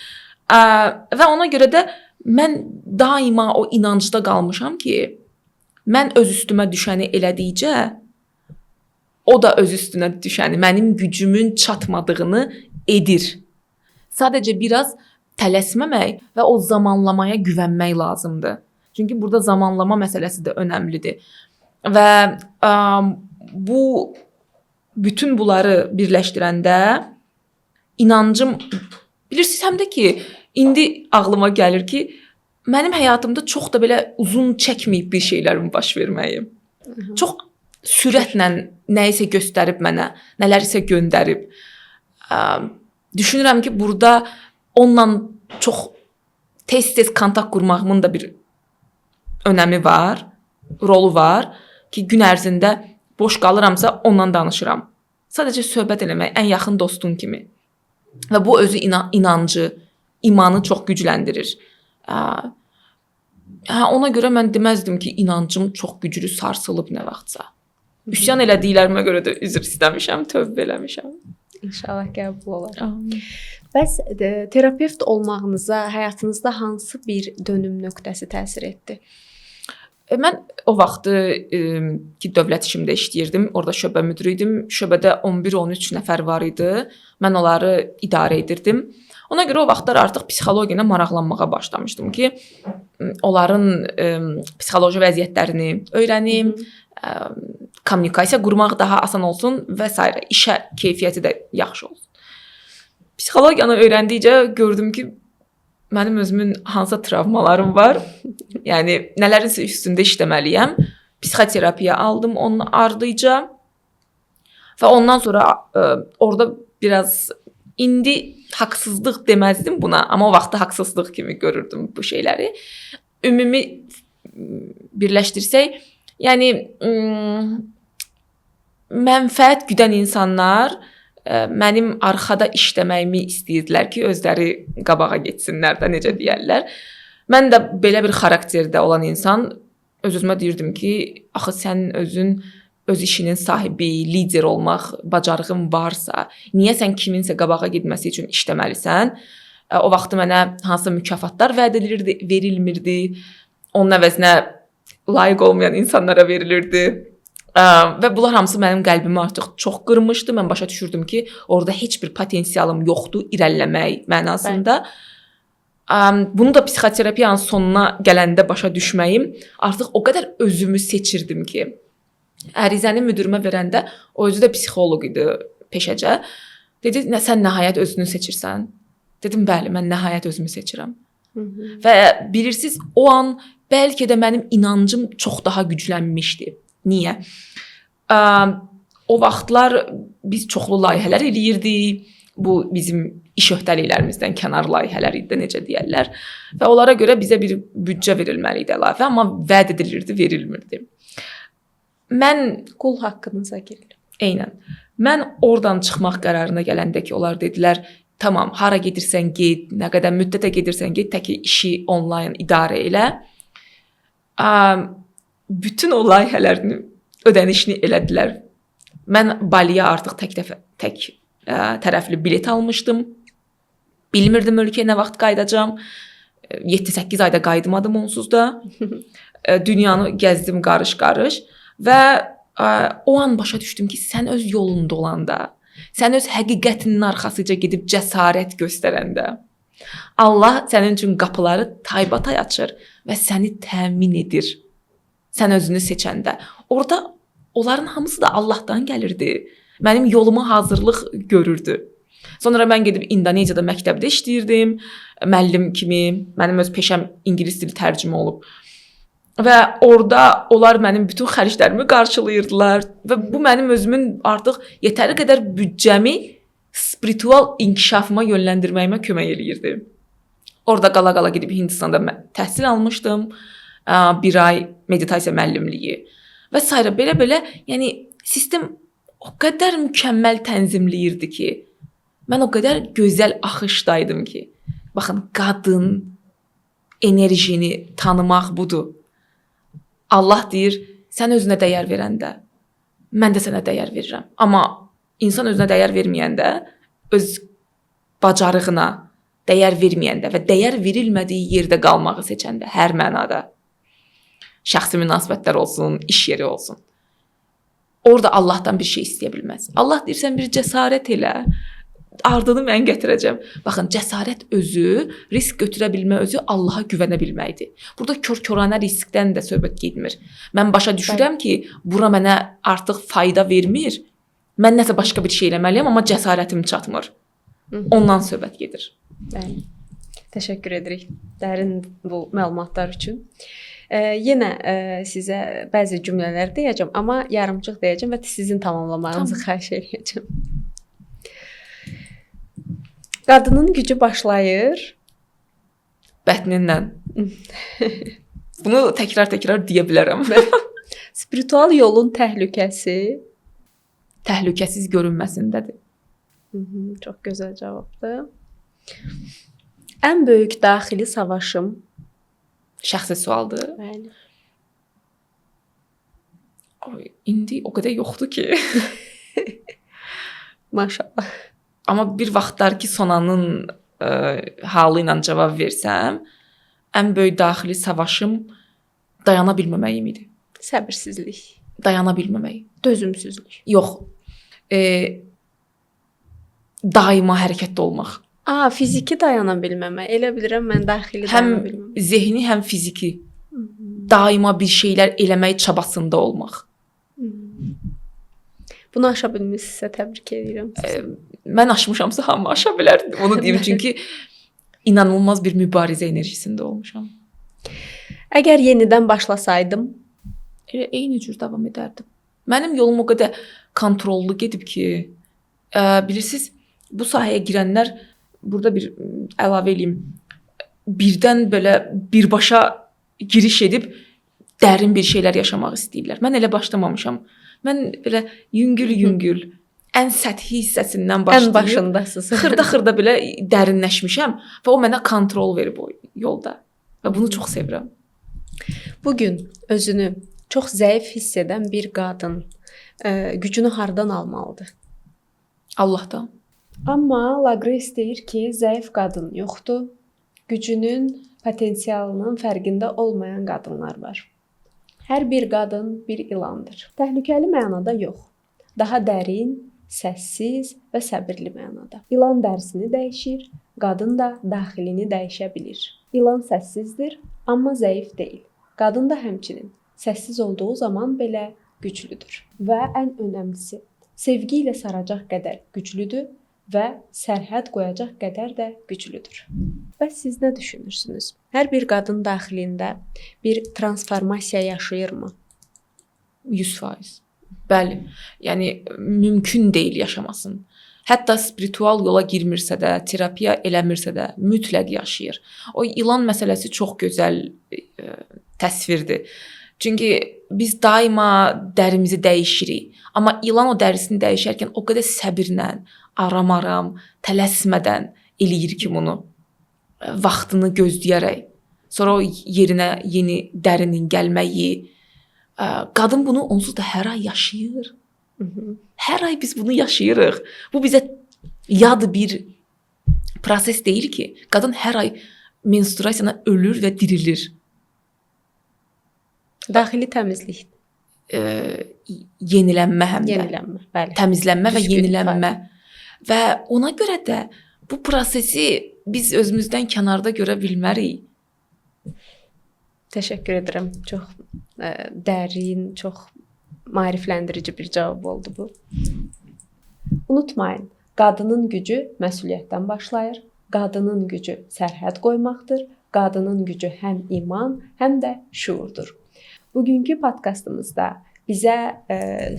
Və ona görə də mən daima o inancda qalmışam ki, mən öz üstümə düşəni elədikcə o da öz üstünə düşəni, mənim gücümün çatmadığını edir. Sadəcə biraz tələsməmək və o zamanlamaya güvənmək lazımdır. Çünki burada zamanlama məsələsi də önəmlidir. Və bu bütün bunları birləşdirəndə inancım bilirsiniz həm də ki indi ağlıma gəlir ki mənim həyatımda çox da belə uzun çəkməyib bir şeylərin baş verməyi. Çox sürətlə nəyisə göstərib mənə, nələrsə göndərib. Düşünürəm ki burada onunla çox tez-tez kontakt qurmağımın da bir önəmi var, rolu var. Ki gün ərzində boş qalıramsa ondan danışıram. Sadəcə söhbət eləmək, ən yaxın dostun kimi. Və bu özü inancı, imanı çox gücləndirir. Ona görə mən deməzdim ki, inancım çox güclü sarsılıb nə vaxtsa. Üsyan elədiklərimə görə də üzr istəmişəm, tövbə eləmişəm. İnşallah qəbul olar. Bəs terapevt olmağınıza həyatınızda hansı bir dönüm nöqtəsi təsir etdi? Mən o vaxtı ki dövlət işimdə işləyirdim, orada şöbə müdiri idim. Şöbədə 11-13 nəfər var idi. Mən onları idarə edirdim. Ona görə o vaxtlar artıq psixologiya ilə maraqlanmağa başlamışdım ki, onların psixoloji vəziyyətlərini öyrənim, kommunikasiya qurmaq daha asan olsun və s. İşə keyfiyyəti də yaxşı olsun. Psixologiyanı öyrəndikcə gördüm ki, mənim özümün hansı travmalarım var. Yəni nələrinsə üstündə işləməliyəm. Psixoterapiya aldım onun ardınca. Və ondan sonra orada biraz indi haqsızlıq deməzdim buna, amma o vaxtda haqsızlıq kimi görürdüm bu şeyləri. Ümumi birləşdirsək, yəni mənfəət güdən insanlar mənim arxada işləməyimi istəyirdilər ki, özləri qabağa getsinlər də, necə deyərlər. Mən də belə bir xarakterdə olan insan öz-özümə deyirdim ki, axı sən özün öz işinin sahibi, lider olmaq bacarığın varsa, niyə sən kiminsə qabağa getməsi üçün işləməlisən? O vaxt mənə hansı mükafatlar vəd edilirdi, verilmirdi. Onun əvəzinə layiq olmayan insanlara verilirdi. Və bunlar hamısı mənim qəlbimi artıq çox qırmışdı. Mən başa düşürdüm ki, orada heç bir potensialım yoxdur irəliləmək mənasında. Bunu da psixoterapiyanın sonuna gələndə başa düşməyim, artıq o qədər özümü seçirdim ki, ərizəni müdirimə verəndə, o özü də psixoloq idi peşəcə. Dedi, sən nəhayət özünü seçirsən. Dedim, bəli, mən nəhayət özümü seçirəm. Və bilirsiniz, o an bəlkə də mənim inancım çox daha güclənmişdi. Niyə? O vaxtlar biz çoxlu layihələr eləyirdik. Bu bizim iş öhdəliklərimizdən kənar layihələr idi, necə deyərlər. Və onlara görə bizə bir büdcə verilməli idi əlavə, amma vəd edilirdi, verilmirdi. Mən qul haqqınıza girir. Eynən. Mən oradan çıxmaq qərarına gələndə ki, onlar dedilər, tamam, hara gedirsən get, nə qədər müddətə gedirsən get, tək ki işi onlayn idarə elə. Bütün o layihələrini ödənişini elədilər. Mən Baliyə artıq tək tərəfli bilet almışdım. Bilmirdim ölkəyə nə vaxt qayıdacağam. 7-8 ayda qayıtmadım onsuz da. Dünyanı gəzdim qarış-qarış və o an başa düşdüm ki, sən öz yolunda olanda, sən öz həqiqətinin arxasıca gedib cəsarət göstərəndə, Allah sənin üçün qapıları taybatay açır və səni təmin edir. Sən özünü seçəndə. Orada onların hamısı da Allahdan gəlirdi. Mənim yoluma hazırlıq görürdü. Sonra mən gedib İndoneziyada məktəbdə işləyirdim. Müəllim kimi. Mənim öz peşəm ingilis dili tərcümə olub. Və orada onlar mənim bütün xərclərimi qarşılayırdılar. Və bu mənim özümün artıq yetəri qədər büdcəmi spiritual inkişafıma yönləndirməyimə kömək eləyirdi. Orada qala-qala gedib Hindistanda təhsil almışdım. 1 ay meditasiya müəllimliyi və s. Belə-belə, yəni sistem o qədər mükəmməl tənzimləyirdi ki, mən o qədər gözəl axışdaydım ki, Baxın, qadın enerjini tanımaq budur. Allah deyir, sən özünə dəyər verəndə, mən də sənə dəyər verirəm. Amma insan özünə dəyər verməyəndə, öz bacarığına dəyər verməyəndə və dəyər verilmədiyi yerdə qalmağı seçəndə, hər mənada, şəxsi münasibətlər olsun, iş yeri olsun, orada Allahdan bir şey istəyə bilməz. Allah deyir, sən bir cəsarət elə, ardını mən gətirəcəm. Baxın, cəsarət özü, risk götürə bilmə özü Allaha güvənə bilməkdir. Burada kör-körənə riskdən də söhbət getmir. Mən başa düşürəm ki, bura mənə artıq fayda vermir. Mən nəsə başqa bir şey eləməliyəm, amma cəsarətim çatmır. Ondan söhbət gedir. Bəli. Təşəkkür edirik dərin bu məlumatlar üçün. Yenə sizə bəzi cümlələr deyəcəm, amma yarımçıq deyəcəm və sizin tamamlamağınızı xahiş edəcəm. Qadının gücü başlayır bətnindən. Bunu təkrar deyə bilərəm. Spiritual yolun təhlükəsi təhlükəsiz görünməsindədir. Çox gözəl cavabdır. Ən böyük daxili savaşım şəxsi sualdır. Bəli. İndi o qədər yoxdur ki. Maşallah. Amma bir vaxtlar ki, Sonanın halı ilə cavab versəm, ən böyük daxili savaşım dayana bilməməyim idi. Səbirsizlik, Dayana bilməmək. dözümsüzlük. Yox. Daima hərəkətdə olmaq. Fiziki dayana bilməmək. Elə bilirəm mən daxili Həm dayana bilməmək. zehni, həm fiziki. Daima bir şeylər eləmək çabasında olmaq. Bunu aşa bilmisinizsə təbrik edirəm. Mən aşmışamsa hamı aşa bilər. Onu deyim, çünki inanılmaz bir mübarizə enerjisində olmuşam. Əgər yenidən başlasaydım, Elə eyni cür davam edərdim. Mənim yolum o qədər kontrollu gedib ki, bilirsiniz, bu sahəyə girənlər, burada bir əlavə eləyim, birdən belə birbaşa giriş edib dərin bir şeylər yaşamaq istəyirlər. Mən elə başlamamışam. Mən belə yüngül, ən səthi hissəsindən başlayıb, ən başındasınız. xırda belə dərinləşmişəm və o mənə kontrol verib o yolda. Və bunu çox sevirəm. Bugün özünü çox zəif hiss edən bir qadın gücünü hardan almalıdır? Allahdan. Amma Lagrange deyir ki, zəif qadın yoxdur. Gücünün, potensialının fərqində olmayan qadınlar var. Hər bir qadın bir ilandır. Təhlükəli mənada yox. Daha dərin, səssiz və səbirli mənada. İlan dərisini dəyişir, qadın da daxilini dəyişə bilir. İlan səssizdir, amma zəif deyil. Qadın da həmçinin səssiz olduğu zaman belə güclüdür. Və ən önəmlisi, sevgi ilə saracaq qədər güclüdür və sərhəd qoyacaq qədər də güclüdür. Bəs siz nə düşünürsünüz? Hər bir qadın daxilində bir transformasiya yaşayırmı? 100%. Bəli. Yəni mümkün deyil yaşamasın. Hətta spiritual yola girmirsə də, terapiya eləmirsə də mütləq yaşayır. O ilan məsələsi çox gözəl təsvirdir. Çünki biz daima dərimizi dəyişirik. Amma ilan o dərisini dəyişərkən o qədər səbirlə, aram-aram, tələsmədən eləyir ki bunu. Vaxtını gözləyərək. Sonra o yerinə yeni dərinin gəlməyi. Qadın bunu onsuz da hər ay yaşayır. Hər ay biz bunu yaşayırıq. Bu bizə yad bir proses deyil ki. Qadın hər ay menstruasiyana ölür və dirilir. Daxili təmizlik. Yenilənmə həm də. Yenilənmə, bəli. Təmizlənmə və Düzgün yenilənmə. Və ona görə də bu prosesi biz özümüzdən kənarda görə bilmərik. Təşəkkür edirəm. Çox dərin, çox maarifləndirici bir cavab oldu bu. Unutmayın, qadının gücü məsuliyyətdən başlayır. Qadının gücü sərhəd qoymaqdır. Qadının gücü həm iman, həm də şuurdur. Bugünkü podkastımızda bizə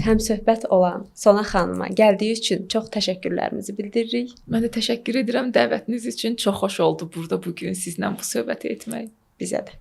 həmsöhbət olan Sona xanıma gəldiyi üçün çox təşəkkürlərimizi bildiririk. Mən də təşəkkür edirəm dəvətiniz üçün. Çox xoş oldu burada bugün sizlə bu söhbəti etmək. Bizə də.